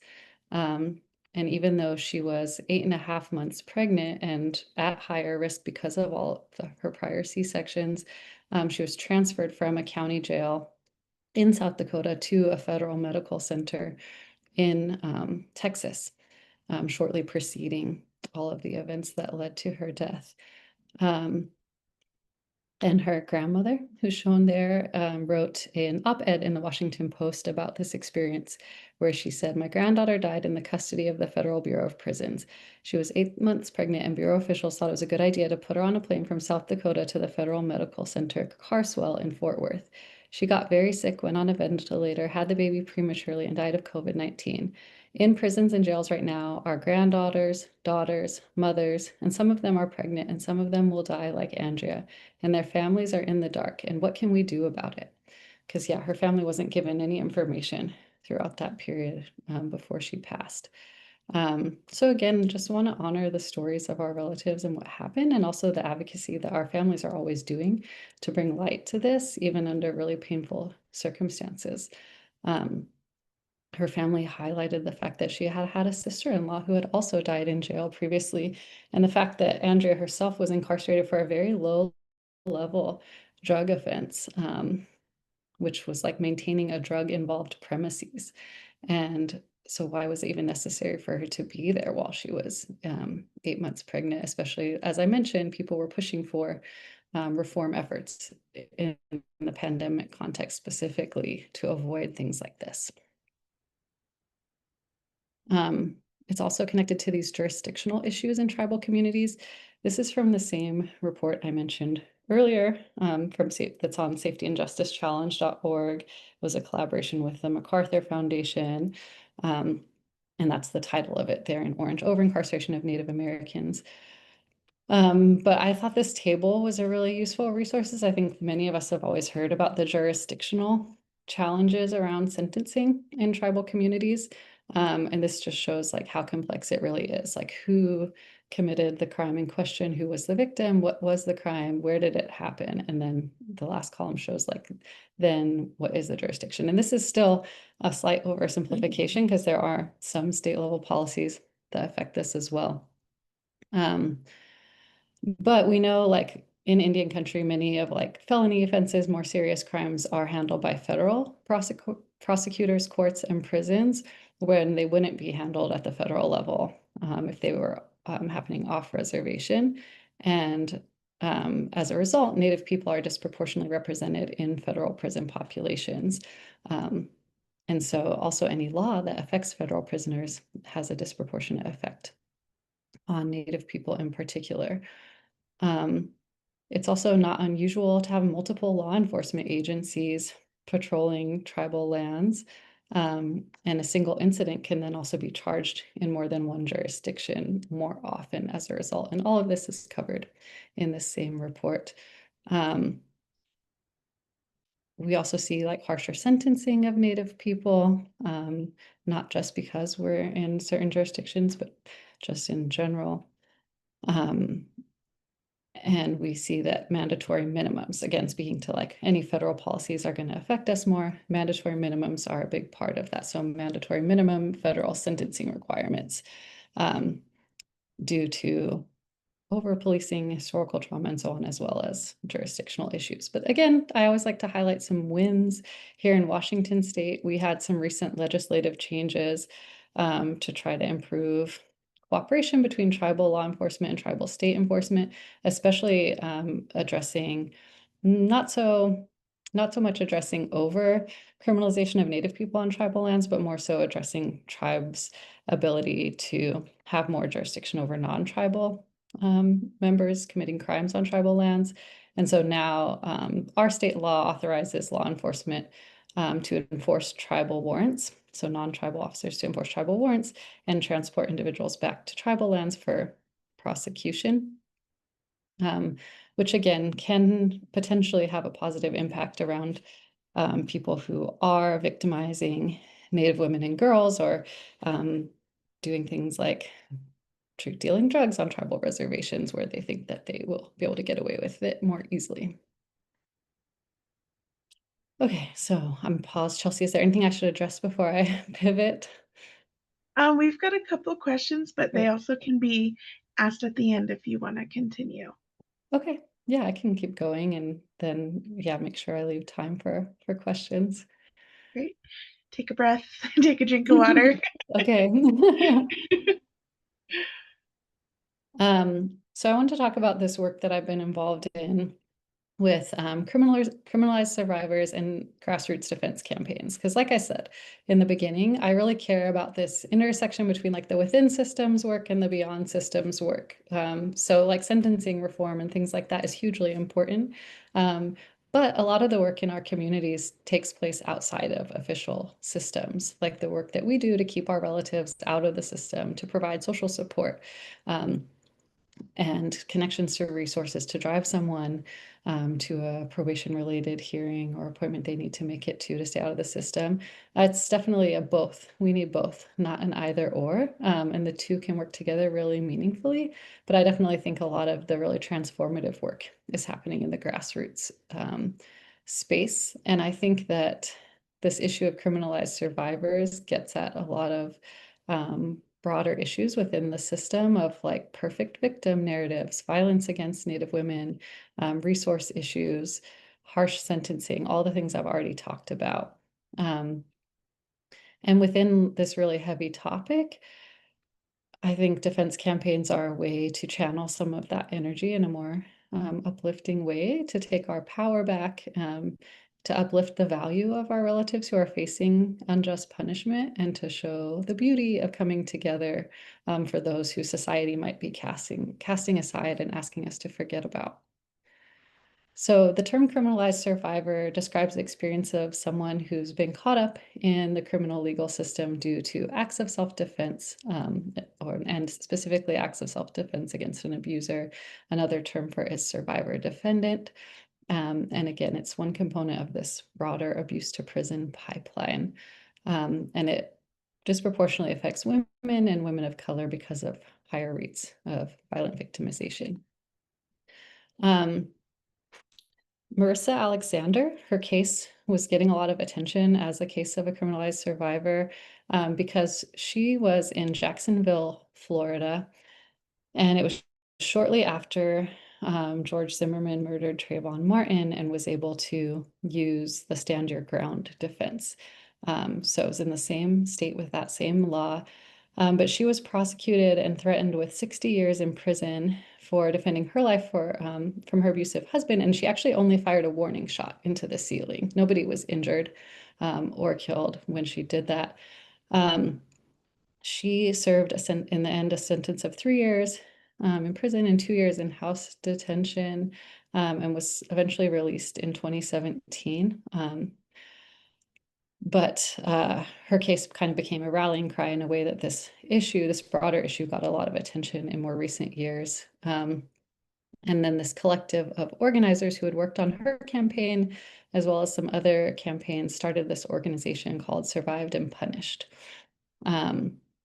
And even though she was 8.5 months pregnant and at higher risk because of her prior C-sections, she was transferred from a county jail in South Dakota to a federal medical center in Texas, shortly preceding all of the events that led to her death. And her grandmother, who's shown there, wrote an op-ed in the Washington Post about this experience, where she said, "My granddaughter died in the custody of the Federal Bureau of Prisons. She was 8 months pregnant, and Bureau officials thought it was a good idea to put her on a plane from South Dakota to the Federal Medical Center Carswell in Fort Worth. She got very sick, went on a ventilator, had the baby prematurely, and died of COVID-19. In prisons and jails right now are granddaughters, daughters, mothers, and some of them are pregnant, and some of them will die like Andrea. And their families are in the dark. And what can we do about it?" Because, yeah, her family wasn't given any information throughout that period before she passed. So again, just want to honor the stories of our relatives and what happened, and also the advocacy that our families are always doing to bring light to this, even under really painful circumstances. Her family highlighted the fact that she had had a sister-in-law who had also died in jail previously, and the fact that Andrea herself was incarcerated for a very low level drug offense, which was like maintaining a drug-involved premises. And so why was it even necessary for her to be there while she was 8 months pregnant? Especially, as I mentioned, people were pushing for reform efforts in the pandemic context specifically to avoid things like this. It's also connected to these jurisdictional issues in tribal communities. This is from the same report I mentioned earlier, that's on safetyandjusticechallenge.org. It was a collaboration with the MacArthur Foundation, and that's the title of it there in orange, Over-Incarceration of Native Americans. But I thought this table was a really useful resource. I think many of us have always heard about the jurisdictional challenges around sentencing in tribal communities. And this just shows like how complex it really is, like who committed the crime in question, who was the victim, what was the crime, where did it happen? And then the last column shows like, then what is the jurisdiction? And this is still a slight oversimplification because there are some state level policies that affect this as well. But we know like in Indian country, many of like felony offenses, more serious crimes are handled by federal prosecutors, courts, and prisons, when they wouldn't be handled at the federal level if they were happening off reservation. And as a result, Native people are disproportionately represented in federal prison populations. And so also any law that affects federal prisoners has a disproportionate effect on Native people in particular. It's also not unusual to have multiple law enforcement agencies patrolling tribal lands, and a single incident can then also be charged in more than one jurisdiction more often as a result. And all of this is covered in the same report. We also see like harsher sentencing of Native people, not just because we're in certain jurisdictions, but just in general. And we see that mandatory minimums, again, speaking to like any federal policies are going to affect us more, mandatory minimums are a big part of that. So mandatory minimum federal sentencing requirements due to over-policing, historical trauma, and so on, as well as jurisdictional issues. But again, I always like to highlight some wins. Here in Washington State, we had some recent legislative changes to try to improve cooperation between tribal law enforcement and tribal state enforcement, especially addressing not so much addressing over criminalization of Native people on tribal lands, but more so addressing tribes' ability to have more jurisdiction over non-tribal members committing crimes on tribal lands. And so now our state law authorizes law enforcement to enforce tribal warrants, so non-tribal officers to enforce tribal warrants and transport individuals back to tribal lands for prosecution, which again can potentially have a positive impact around people who are victimizing Native women and girls, or doing things like dealing drugs on tribal reservations where they think that they will be able to get away with it more easily. Okay, so I'm paused. Chelsea, is there anything I should address before I pivot? We've got a couple questions, but they Great. also can be asked at the end if you want to continue. Okay, yeah, I can keep going and then, yeah, make sure I leave time for questions. Great. Take a breath, take a drink of water. Okay. So I want to talk about this work that I've been involved in with criminalized survivors and grassroots defense campaigns. Because like I said in the beginning, I really care about this intersection between like the within systems work and the beyond systems work. So like sentencing reform and things like that is hugely important. But a lot of the work in our communities takes place outside of official systems, like the work that we do to keep our relatives out of the system, to provide social support. And connections to resources to drive someone to a probation-related hearing or appointment they need to make it to stay out of the system. It's definitely a both. We need both, not an either or, and the two can work together really meaningfully. But I definitely think a lot of the really transformative work is happening in the grassroots space. And I think that this issue of criminalized survivors gets at a lot of broader issues within the system of like perfect victim narratives, violence against Native women, resource issues, harsh sentencing, all the things I've already talked about. And within this really heavy topic, I think defense campaigns are a way to channel some of that energy in a more uplifting way, to take our power back, to uplift the value of our relatives who are facing unjust punishment, and to show the beauty of coming together for those who society might be casting aside and asking us to forget about. So the term criminalized survivor describes the experience of someone who's been caught up in the criminal legal system due to acts of self-defense, and specifically acts of self-defense against an abuser. Another term for it is survivor defendant. And again, it's one component of this broader abuse to prison pipeline. And it disproportionately affects women and women of color because of higher rates of violent victimization. Marissa Alexander, her case was getting a lot of attention as a case of a criminalized survivor because she was in Jacksonville, Florida, and it was shortly after George Zimmerman murdered Trayvon Martin and was able to use the stand your ground defense. So it was in the same state with that same law. But she was prosecuted and threatened with 60 years in prison for defending her life from her abusive husband. And she actually only fired a warning shot into the ceiling. Nobody was injured or killed when she did that. She served in the end a sentence of 3 years in prison and 2 years in house detention, and was eventually released in 2017. But her case kind of became a rallying cry in a way that this broader issue, got a lot of attention in more recent years. And then this collective of organizers who had worked on her campaign, as well as some other campaigns, started this organization called Survived and Punished.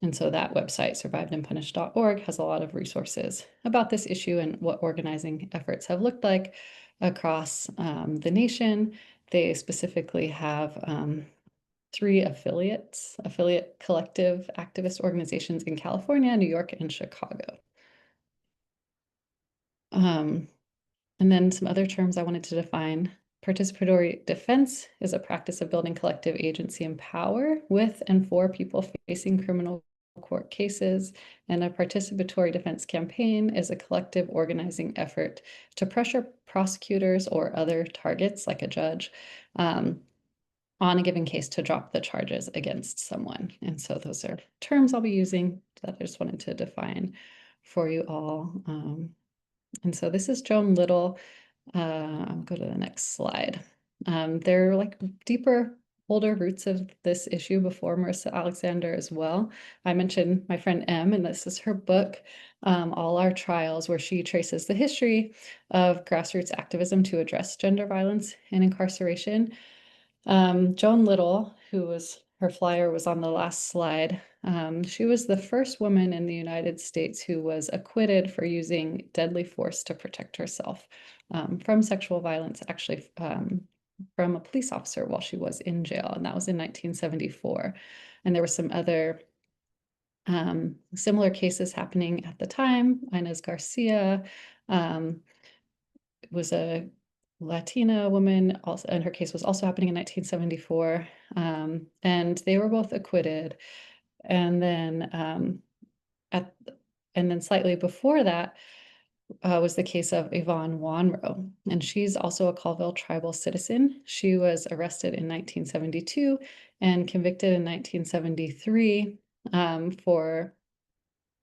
And so that website, survivedandpunished.org, has a lot of resources about this issue and what organizing efforts have looked like across the nation. They specifically have 3 affiliate collective activist organizations in California, New York, and Chicago. And then some other terms I wanted to define. Participatory defense is a practice of building collective agency and power with and for people facing criminal court cases. And a participatory defense campaign is a collective organizing effort to pressure prosecutors or other targets, like a judge, on a given case to drop the charges against someone. And so those are terms I'll be using that I just wanted to define for you all. And so this is Joan Little. I'll go to the next slide. There are like deeper, older roots of this issue before Marissa Alexander as well. I mentioned my friend M, and this is her book, All Our Trials, where she traces the history of grassroots activism to address gender violence and incarceration. Joan Little, her flyer was on the last slide. She was the first woman in the United States who was acquitted for using deadly force to protect herself from sexual violence, actually from a police officer while she was in jail, and that was in 1974. And there were some other similar cases happening at the time. Inez Garcia was a Latina woman, also, and her case was also happening in 1974. And they were both acquitted. And then slightly before that was the case of Yvonne Wanro, and she's also a Colville tribal citizen. She was arrested in 1972 and convicted in 1973 for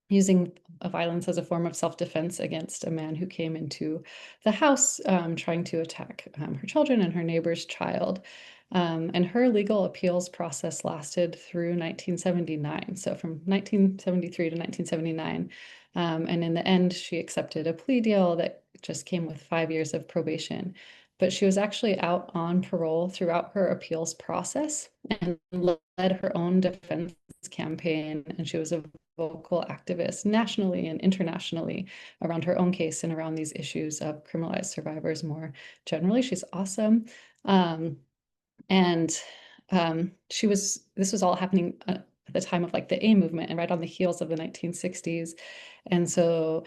using violence as a form of self-defense against a man who came into the house trying to attack her children and her neighbor's child. And her legal appeals process lasted through 1979. So from 1973 to 1979. And in the end, she accepted a plea deal that just came with 5 years of probation. But she was actually out on parole throughout her appeals process and led her own defense campaign. And she was a vocal activist nationally and internationally around her own case and around these issues of criminalized survivors more generally. She's awesome. This was all happening at the time of like the A movement and right on the heels of the 1960s. And so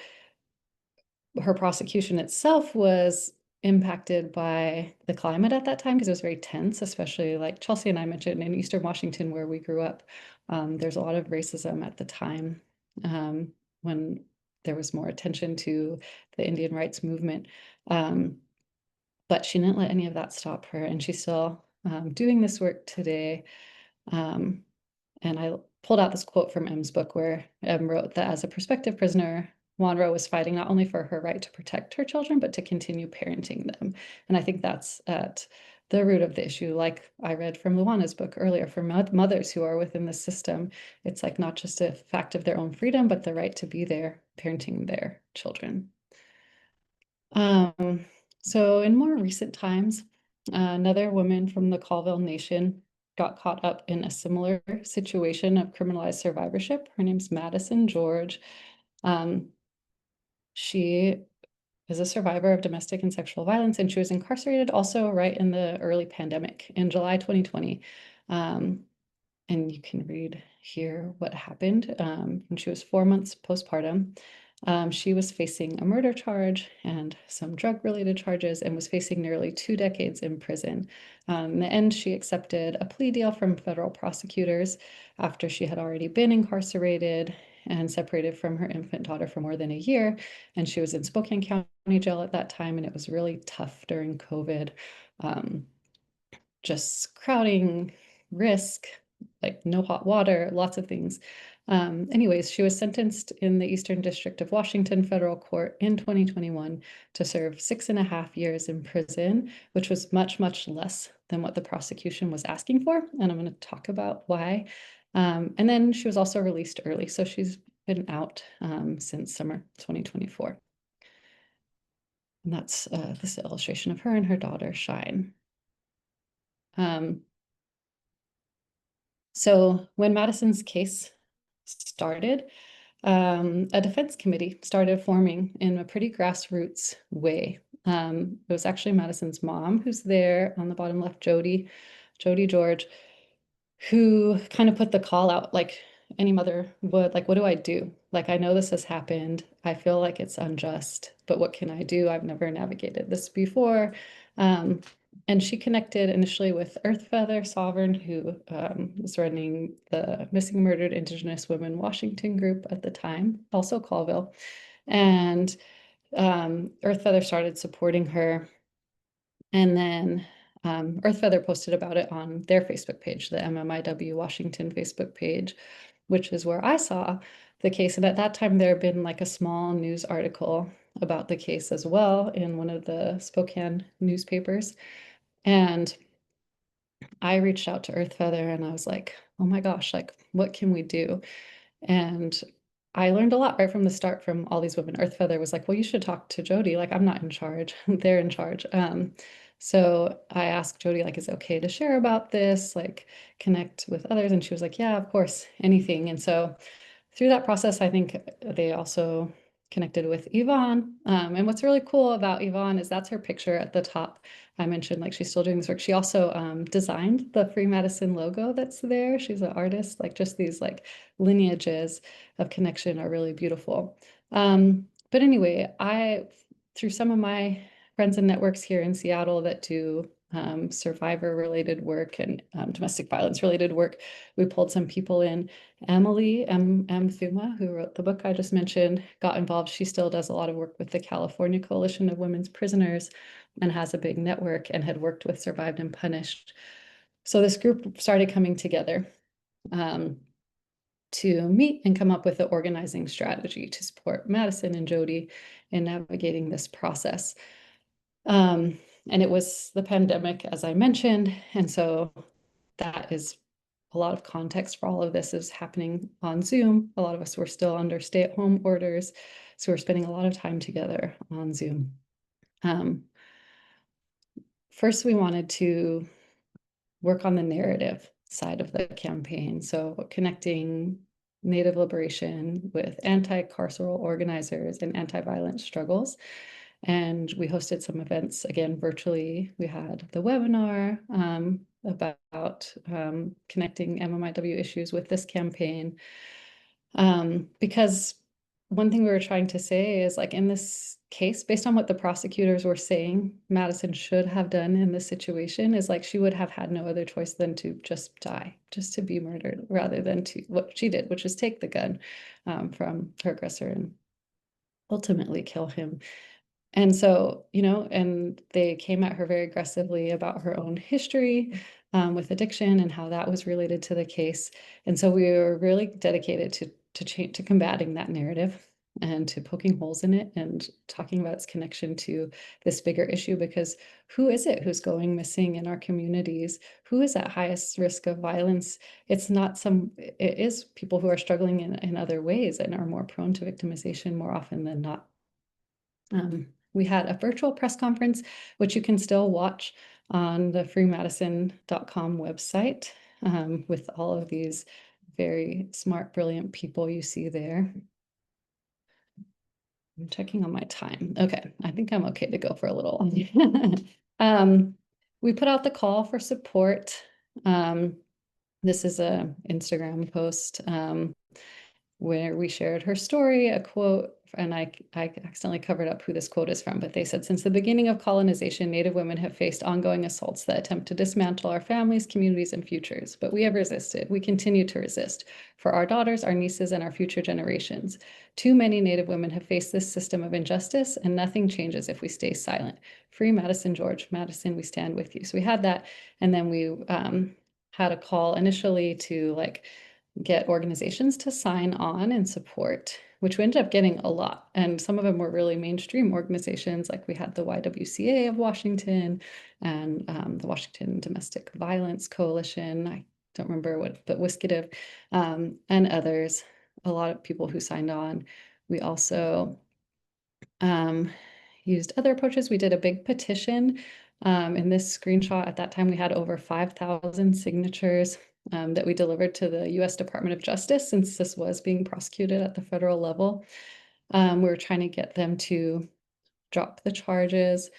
her prosecution itself was impacted by the climate at that time because it was very tense, especially like Chelsea and I mentioned in Eastern Washington, where we grew up. There's a lot of racism at the time when there was more attention to the Indian rights movement. But she didn't let any of that stop her, and she's still doing this work today. And I pulled out this quote from M's book where M wrote that as a prospective prisoner, Wanro was fighting not only for her right to protect her children, but to continue parenting them. And I think that's at the root of the issue. Like I read from Luana's book earlier, for mothers who are within the system, it's like not just a fact of their own freedom, but the right to be there parenting their children. So in more recent times, another woman from the Colville Nation got caught up in a similar situation of criminalized survivorship. Her name's Madison George. She is a survivor of domestic and sexual violence, and she was incarcerated also right in the early pandemic in July 2020. And you can read here what happened when she was 4 months postpartum. She was facing a murder charge and some drug-related charges and was facing nearly 2 decades in prison. In the end, she accepted a plea deal from federal prosecutors after she had already been incarcerated and separated from her infant daughter for more than a year. And she was in Spokane County Jail at that time, and it was really tough during COVID. Just crowding, risk, like no hot water, lots of things. Anyways, she was sentenced in the Eastern District of Washington Federal Court in 2021 to serve 6.5 years in prison, which was much, much less than what the prosecution was asking for. And I'm going to talk about why. And then she was also released early. So she's been out since summer 2024. And that's this illustration of her and her daughter, Shine. So when Madison's case started, a defense committee started forming in a pretty grassroots way. It was actually Madison's mom who's there on the bottom left, Jody George, who kind of put the call out like any mother would, like, what do I do? Like, I know this has happened. I feel like it's unjust, but what can I do? I've never navigated this before. And she connected initially with Earthfeather Sovereign, who was running the Missing Murdered Indigenous Women Washington group at the time, also Colville. And Earthfeather started supporting her. And then Earthfeather posted about it on their Facebook page, the MMIW Washington Facebook page, which is where I saw the case. And at that time, there had been like a small news article about the case as well in one of the Spokane newspapers. And I reached out to Earthfeather and I was like, oh my gosh, like, what can we do? And I learned a lot right from the start from all these women. Earthfeather was like, well, you should talk to Jody. Like, I'm not in charge. They're in charge. So I asked Jody, like, is it okay to share about this? Like, connect with others? And she was like, yeah, of course, anything. And so through that process, I think they also connected with Yvonne. And what's really cool about Yvonne is that's her picture at the top. I mentioned like she's still doing this work. She also designed the Free Madison logo that's there. She's an artist. Like just these like lineages of connection are really beautiful. But anyway, through some of my friends and networks here in Seattle that do survivor related work and domestic violence related work, we pulled some people in. Emily M. Thuma, who wrote the book I just mentioned, got involved. She still does a lot of work with the California Coalition of Women's Prisoners and has a big network and had worked with Survived and Punished. So this group started coming together to meet and come up with an organizing strategy to support Madison and Jody in navigating this process. And it was the pandemic, as I mentioned, and so that is a lot of context for all of this is happening on Zoom. A lot of us were still under stay-at-home orders, so we're spending a lot of time together on Zoom. First, we wanted to work on the narrative side of the campaign, so connecting Native liberation with anti-carceral organizers and anti-violence struggles. And we hosted some events, again, virtually. We had the webinar about connecting MMIW issues with this campaign. Because one thing we were trying to say is like in this case, based on what the prosecutors were saying Madison should have done in this situation is like she would have had no other choice than to just die, just to be murdered rather than to what she did, which is take the gun from her aggressor and ultimately kill him. And so, you know, and they came at her very aggressively about her own history with addiction and how that was related to the case. And so we were really dedicated to combating that narrative and to poking holes in it and talking about its connection to this bigger issue, because who is it who's going missing in our communities? Who is at highest risk of violence? It's not it is people who are struggling in other ways and are more prone to victimization more often than not. We had a virtual press conference, which you can still watch on the freemadison.com website with all of these very smart, brilliant people you see there. I'm checking on my time. Okay, I think I'm okay to go for a little. We put out the call for support. This is an Instagram post where we shared her story, a quote, and I accidentally covered up who this quote is from, but they said, since the beginning of colonization, Native women have faced ongoing assaults that attempt to dismantle our families, communities, and futures. But we have resisted. We continue to resist for our daughters, our nieces, and our future generations. Too many Native women have faced this system of injustice, and nothing changes if we stay silent. Free Madison George. Madison, we stand with you. So we had that, and then we had a call initially to like get organizations to sign on and support, which we ended up getting a lot. And some of them were really mainstream organizations, like we had the YWCA of Washington and the Washington Domestic Violence Coalition. I don't remember what, but WISCADIV and others, a lot of people who signed on. We also used other approaches. We did a big petition. In this screenshot at that time, we had over 5,000 signatures. that we delivered to the US Department of Justice, since this was being prosecuted at the federal level. We were trying to get them to drop the charges.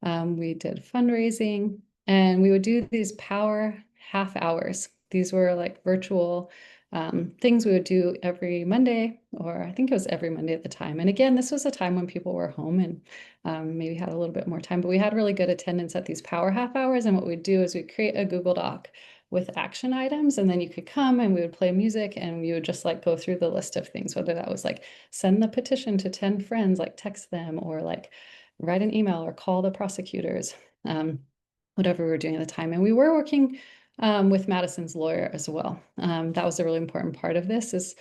We did fundraising, and we would do these power half hours. These were like virtual things we would do every Monday, or I think it was every Monday at the time. And again, this was a time when people were home and maybe had a little bit more time, but we had really good attendance at these power half hours. And what we'd do is we'd create a Google Doc with action items, and then you could come and we would play music and we would just like go through the list of things, whether that was like send the petition to 10 friends, like text them, or like write an email or call the prosecutors, whatever we were doing at the time. And we were working with Madison's lawyer as well. That was a really important part of this is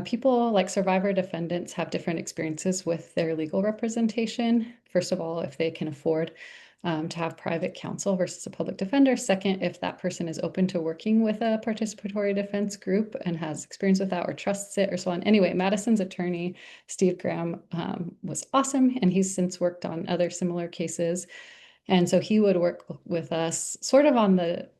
people like survivor defendants have different experiences with their legal representation. First of all, if they can afford to have private counsel versus a public defender. Second, if that person is open to working with a participatory defense group and has experience with that or trusts it or so on. Anyway, Madison's attorney, Steve Graham, was awesome, and he's since worked on other similar cases. And so he would work with us sort of on the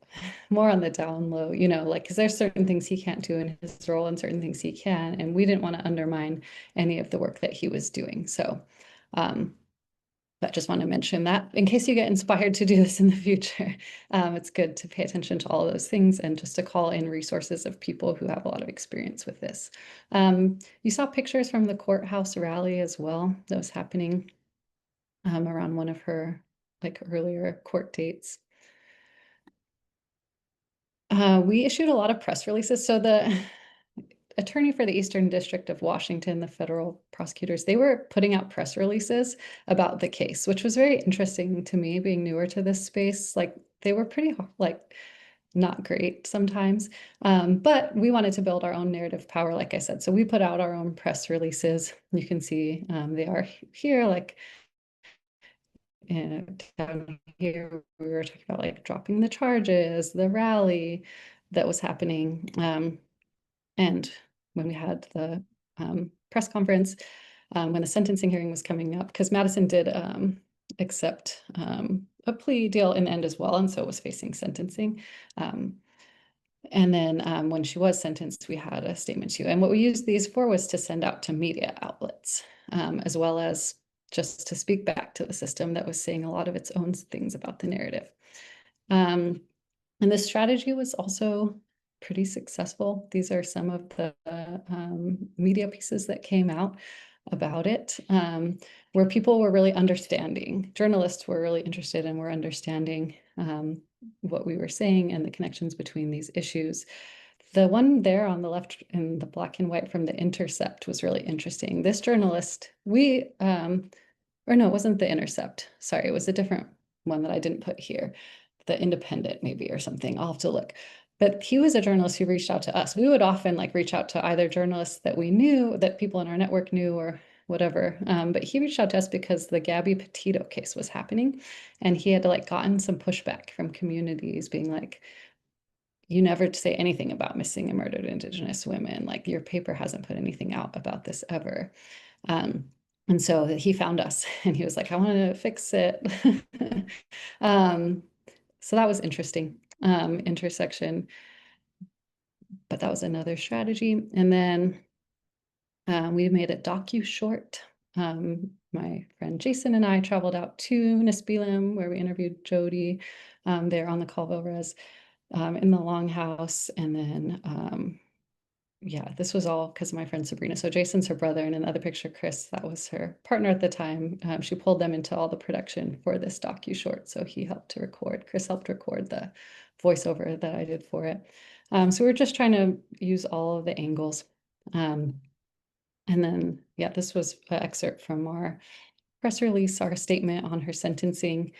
more on the down low, you know, like, because there's certain things he can't do in his role and certain things he can. And we didn't want to undermine any of the work that he was doing. So, but just want to mention that in case you get inspired to do this in the future, it's good to pay attention to all of those things and just to call in resources of people who have a lot of experience with this. You saw pictures from the courthouse rally as well that was happening around one of her like earlier court dates. We issued a lot of press releases. So the attorney for the Eastern District of Washington, the federal prosecutors, they were putting out press releases about the case, which was very interesting to me, being newer to this space. Like they were pretty like not great sometimes, but we wanted to build our own narrative power, like I said. So we put out our own press releases. You can see they are here, like down here, we were talking about like dropping the charges, the rally that was happening. And when we had the press conference, when the sentencing hearing was coming up, because Madison did accept a plea deal in the end as well, and so was facing sentencing. And then when she was sentenced, we had a statement too. And what we used these for was to send out to media outlets, as well as just to speak back to the system that was saying a lot of its own things about the narrative. And this strategy was also pretty successful. These are some of the media pieces that came out about it, where people were really understanding. Journalists were really interested and were understanding what we were saying and the connections between these issues. The one there on the left in the black and white from The Intercept was really interesting. This journalist, or no, it wasn't The Intercept. Sorry, it was a different one that I didn't put here. The Independent maybe or something. I'll have to look. But he was a journalist who reached out to us. We would often like reach out to either journalists that we knew, that people in our network knew, or whatever. But he reached out to us because the Gabby Petito case was happening, and he had like gotten some pushback from communities being like, you never say anything about missing and murdered Indigenous women. Like your paper hasn't put anything out about this ever. And so he found us and he was like, I want to fix it. So that was interesting, intersection, but that was another strategy. And then we made a docu-short. My friend Jason and I traveled out to Nispelem, where we interviewed Jody there on the Colville Res in the Longhouse. And then, yeah, this was all because of my friend Sabrina. So Jason's her brother, and in the other picture, Chris, that was her partner at the time. She pulled them into all the production for this docu-short. So he helped to record. Chris helped record the voiceover that I did for it. So we're just trying to use all of the angles. And then, yeah, this was an excerpt from our press release, our statement on her sentencing,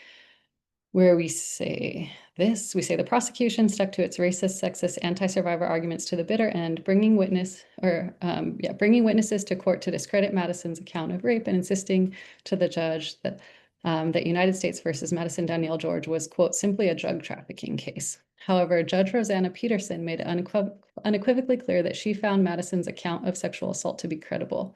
where we say this. We say the prosecution stuck to its racist, sexist, anti-survivor arguments to the bitter end, bringing witnesses to court to discredit Madison's account of rape and insisting to the judge that that United States versus Madison Danielle George was, quote, simply a drug trafficking case. However, Judge Rosanna Peterson made it unequivocally clear that she found Madison's account of sexual assault to be credible.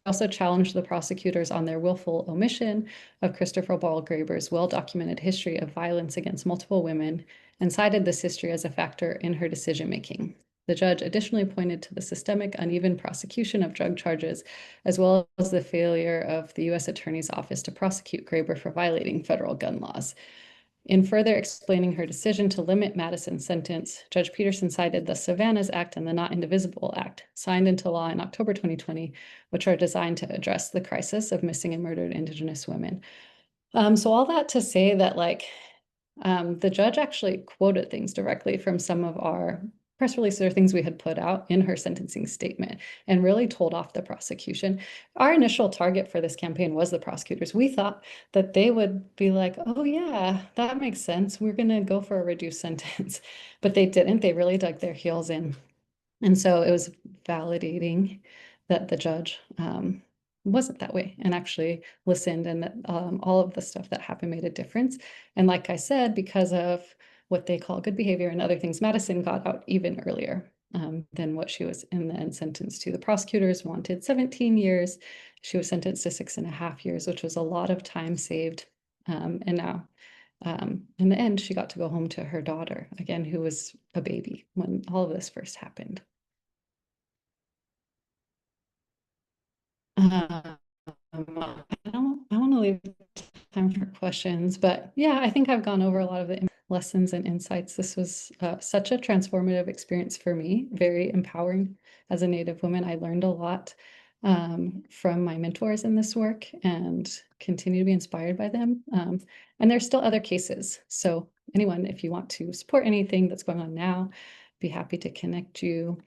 also challenged the prosecutors on their willful omission of Christopher Ball Graber's well-documented history of violence against multiple women and cited this history as a factor in her decision-making. The judge additionally pointed to the systemic uneven prosecution of drug charges, as well as the failure of the U.S. Attorney's Office to prosecute Graber for violating federal gun laws. In further explaining her decision to limit Madison's sentence, Judge Peterson cited the Savannahs Act and the Not Indivisible Act, signed into law in October 2020, which are designed to address the crisis of missing and murdered Indigenous women. So all that to say that, like, the judge actually quoted things directly from some of our press releases or things we had put out in her sentencing statement and really told off the prosecution. Our initial target for this campaign was the prosecutors. We thought that they would be like, oh yeah, that makes sense. We're going to go for a reduced sentence. But they didn't. They really dug their heels in. And so it was validating that the judge wasn't that way and actually listened, and that all of the stuff that happened made a difference. And like I said, because of what they call good behavior and other things, Madison got out even earlier than what she was in the end sentenced to. The prosecutors wanted 17 years. She was sentenced to 6.5 years, which was a lot of time saved. And now in the end, she got to go home to her daughter again, who was a baby when all of this first happened. I want to leave time for questions, but yeah, I think I've gone over a lot of the lessons and insights. This was such a transformative experience for me, very empowering as a Native woman. I learned a lot from my mentors in this work and continue to be inspired by them. And there's still other cases. So anyone, if you want to support anything that's going on now, be happy to connect you,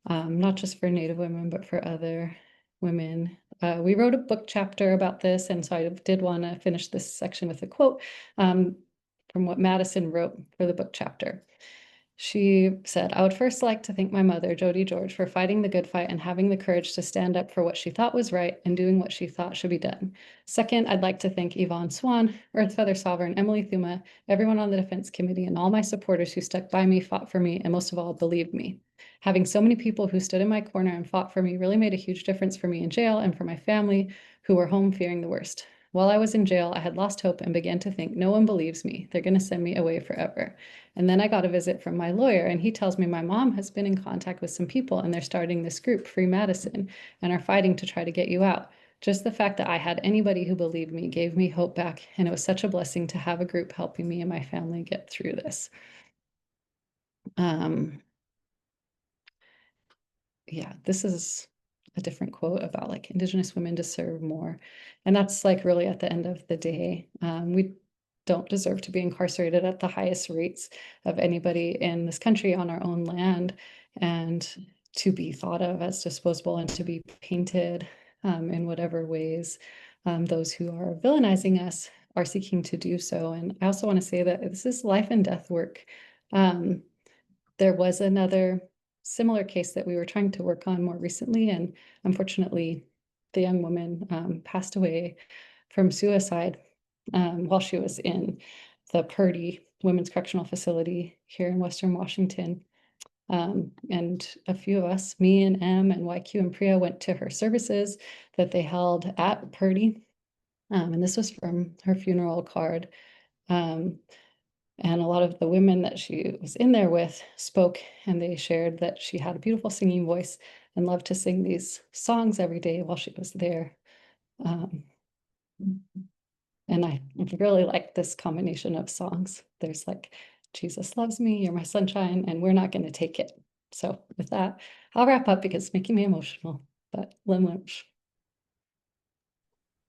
not just for Native women, but for other women. We wrote a book chapter about this, and so I did want to finish this section with a quote from what Madison wrote for the book chapter. She said, "I would first like to thank my mother, Jody George, for fighting the good fight and having the courage to stand up for what she thought was right and doing what she thought should be done. Second, I'd like to thank Yvonne Swan, Earth Feather Sovereign, Emily Thuma, everyone on the Defense Committee, and all my supporters who stuck by me, fought for me, and most of all, believed me. Having so many people who stood in my corner and fought for me really made a huge difference for me in jail and for my family, who were home fearing the worst. While I was in jail, I had lost hope and began to think, no one believes me. They're going to send me away forever. And then I got a visit from my lawyer, and he tells me my mom has been in contact with some people, and they're starting this group, Free Madison, and are fighting to try to get you out. Just the fact that I had anybody who believed me gave me hope back, and it was such a blessing to have a group helping me and my family get through this." Yeah, this is a different quote about like Indigenous women deserve more. And that's like really at the end of the day. We don't deserve to be incarcerated at the highest rates of anybody in this country on our own land, and to be thought of as disposable and to be painted in whatever ways those who are villainizing us are seeking to do so. And I also want to say that this is life and death work. There was another similar case that we were trying to work on more recently, and unfortunately, the young woman passed away from suicide while she was in the Purdy Women's Correctional Facility here in Western Washington. And a few of us, me and Em and YQ and Priya, went to her services that they held at Purdy. And this was from her funeral card. And a lot of the women that she was in there with spoke, and they shared that she had a beautiful singing voice and loved to sing these songs every day while she was there. Um, and I really like this combination of songs. There's like, Jesus loves me, you're my sunshine, and we're not going to take it. So with that, I'll wrap up because it's making me emotional, but limlish.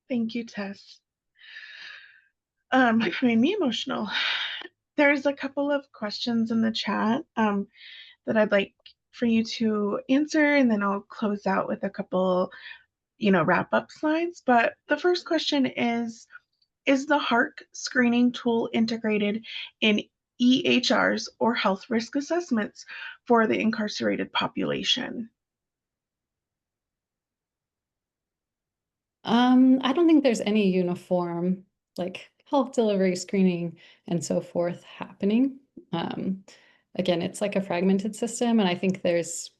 Thank you, Tess. Made me emotional. There's a couple of questions in the chat that I'd like for you to answer, and then I'll close out with a couple, wrap up slides. But the first question is the HARC screening tool integrated in EHRs or health risk assessments for the incarcerated population? I don't think there's any uniform like health delivery screening and so forth happening. Again, it's like a fragmented system, and I think there's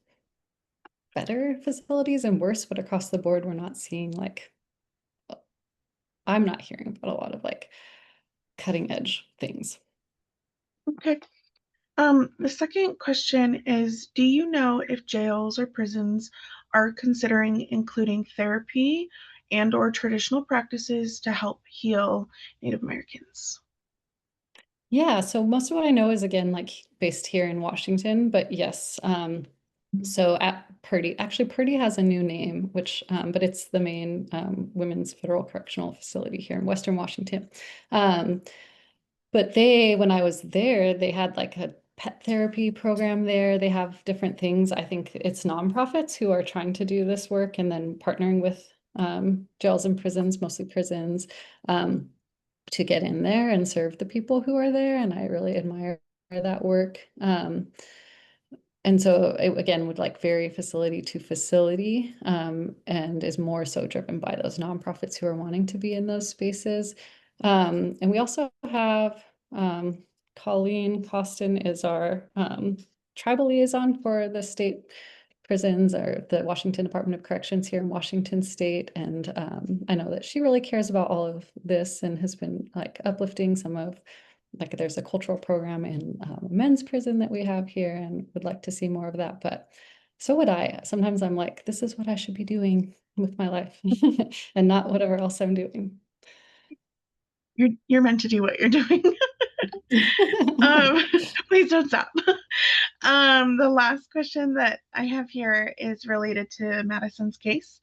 better facilities and worse, but across the board, we're not seeing like, I'm not hearing about a lot of like cutting edge things. Okay. The second question is, do you know if jails or prisons are considering including therapy and or traditional practices to help heal Native Americans? Yeah, so most of what I know is again like based here in Washington, but yes. So at Purdy, actually Purdy has a new name, which but it's the main women's federal correctional facility here in Western Washington. Um, but when I was there, they had like a pet therapy program there. They have different things. I think it's nonprofits who are trying to do this work and then partnering with jails and prisons, mostly prisons. Um, to get in there and serve the people who are there. And I really admire that work. And so it, again, would like vary facility to facility and is more so driven by those nonprofits who are wanting to be in those spaces. And we also have Colleen Costin is our tribal liaison for the state prisons or the Washington Department of Corrections here in Washington State. And I know that she really cares about all of this and has been like uplifting some of, like there's a cultural program in a men's prison that we have here and would like to see more of that. But so would I. Sometimes I'm like, this is what I should be doing with my life and not whatever else I'm doing. You're meant to do what you're doing. um, please don't stop. The last question that I have here is related to Madison's case.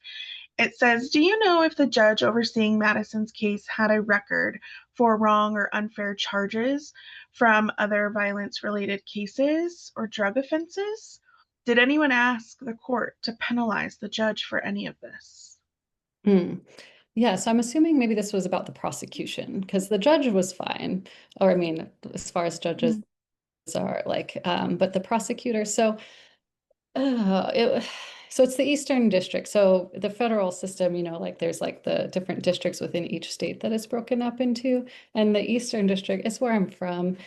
It says, do you know if the judge overseeing Madison's case had a record for wrong or unfair charges from other violence related cases or drug offenses? Did anyone ask the court to penalize the judge for any of this? Hmm. Yeah, so I'm assuming maybe this was about the prosecution because the judge was fine, or I mean, as far as judges Mm. are like, but the prosecutor, uh, it, so it's the Eastern District. So the federal system, like there's like the different districts within each state that it's broken up into. And the Eastern District is where I'm from,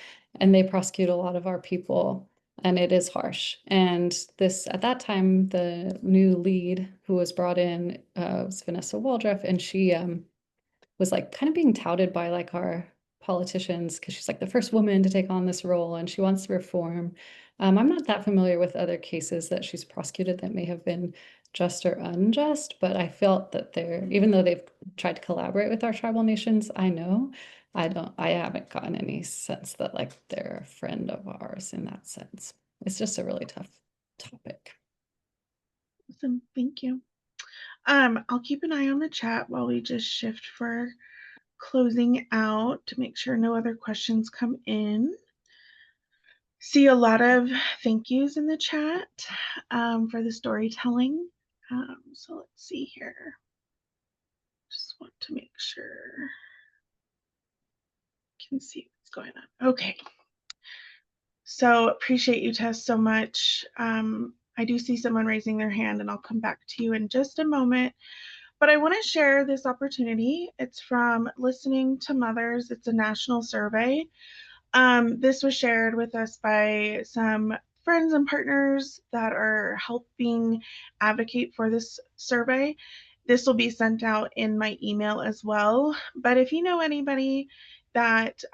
and they prosecute a lot of our people, and it is harsh. And this, at that time, the new lead who was brought in was Vanessa Waldrop, and she was like kind of being touted by like our politicians because she's like the first woman to take on this role and she wants to reform. I'm not that familiar with other cases that she's prosecuted that may have been just or unjust, but I felt that even though they've tried to collaborate with our tribal nations, I haven't gotten any sense that like they're a friend of ours in that sense. It's just a really tough topic. Awesome. Thank you. I'll keep an eye on the chat while we just shift for closing out to make sure no other questions come in. See a lot of thank yous in the chat for the storytelling. So let's see here. Just want to make sure I can see what's going on. Okay. So appreciate you, Tess, so much. I do see someone raising their hand, and I'll come back to you in just a moment. But I want to share this opportunity. It's from Listening to Mothers. It's a national survey. This was shared with us by some friends and partners that are helping advocate for this survey. This will be sent out in my email as well. But if you know anybody that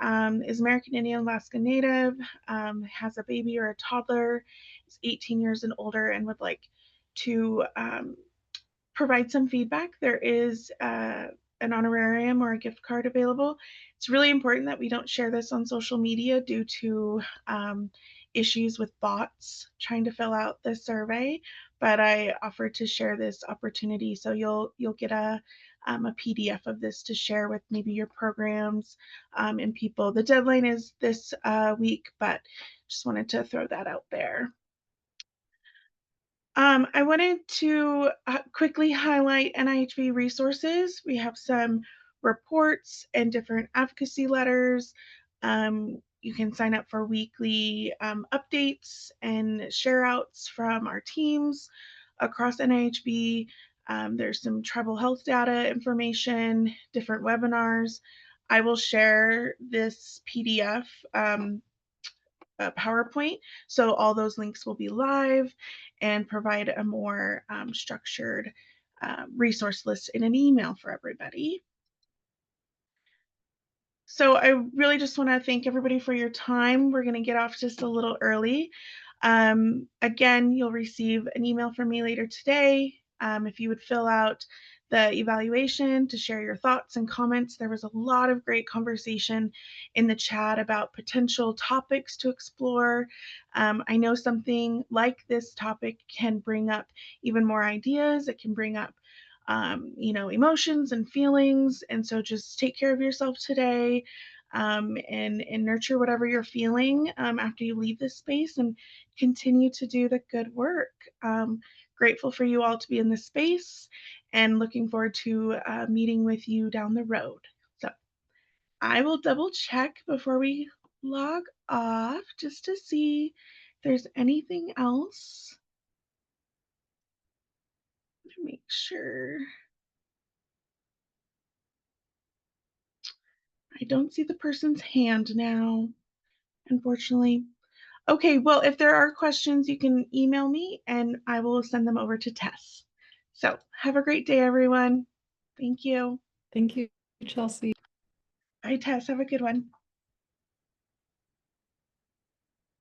is American Indian Alaska Native, has a baby or a toddler, is 18 years and older, and would like to provide some feedback, there is an honorarium or a gift card available. It's really important that we don't share this on social media due to issues with bots trying to fill out the survey. But I offered to share this opportunity, so you'll get a PDF of this to share with maybe your programs and people. The deadline is this week, but just wanted to throw that out there. I wanted to quickly highlight NIHB resources. We have some reports and different advocacy letters. You can sign up for weekly updates and share outs from our teams across NIHB. There's some tribal health data information, different webinars. I will share this PDF PowerPoint. So all those links will be live and provide a more structured resource list in an email for everybody. So I really just want to thank everybody for your time. We're going to get off just a little early. Again, you'll receive an email from me later today. If you would fill out the evaluation to share your thoughts and comments. There was a lot of great conversation in the chat about potential topics to explore. I know something like this topic can bring up even more ideas. It can bring up emotions and feelings. And so just take care of yourself today, and nurture whatever you're feeling after you leave this space, and continue to do the good work. Grateful for you all to be in this space, and looking forward to meeting with you down the road. So I will double check before we log off just to see if there's anything else. Make sure. I don't see the person's hand now, unfortunately. Okay, well, if there are questions, you can email me and I will send them over to Tess. So have a great day, everyone. Thank you. Thank you, Chelsea. Bye, Tess. Have a good one.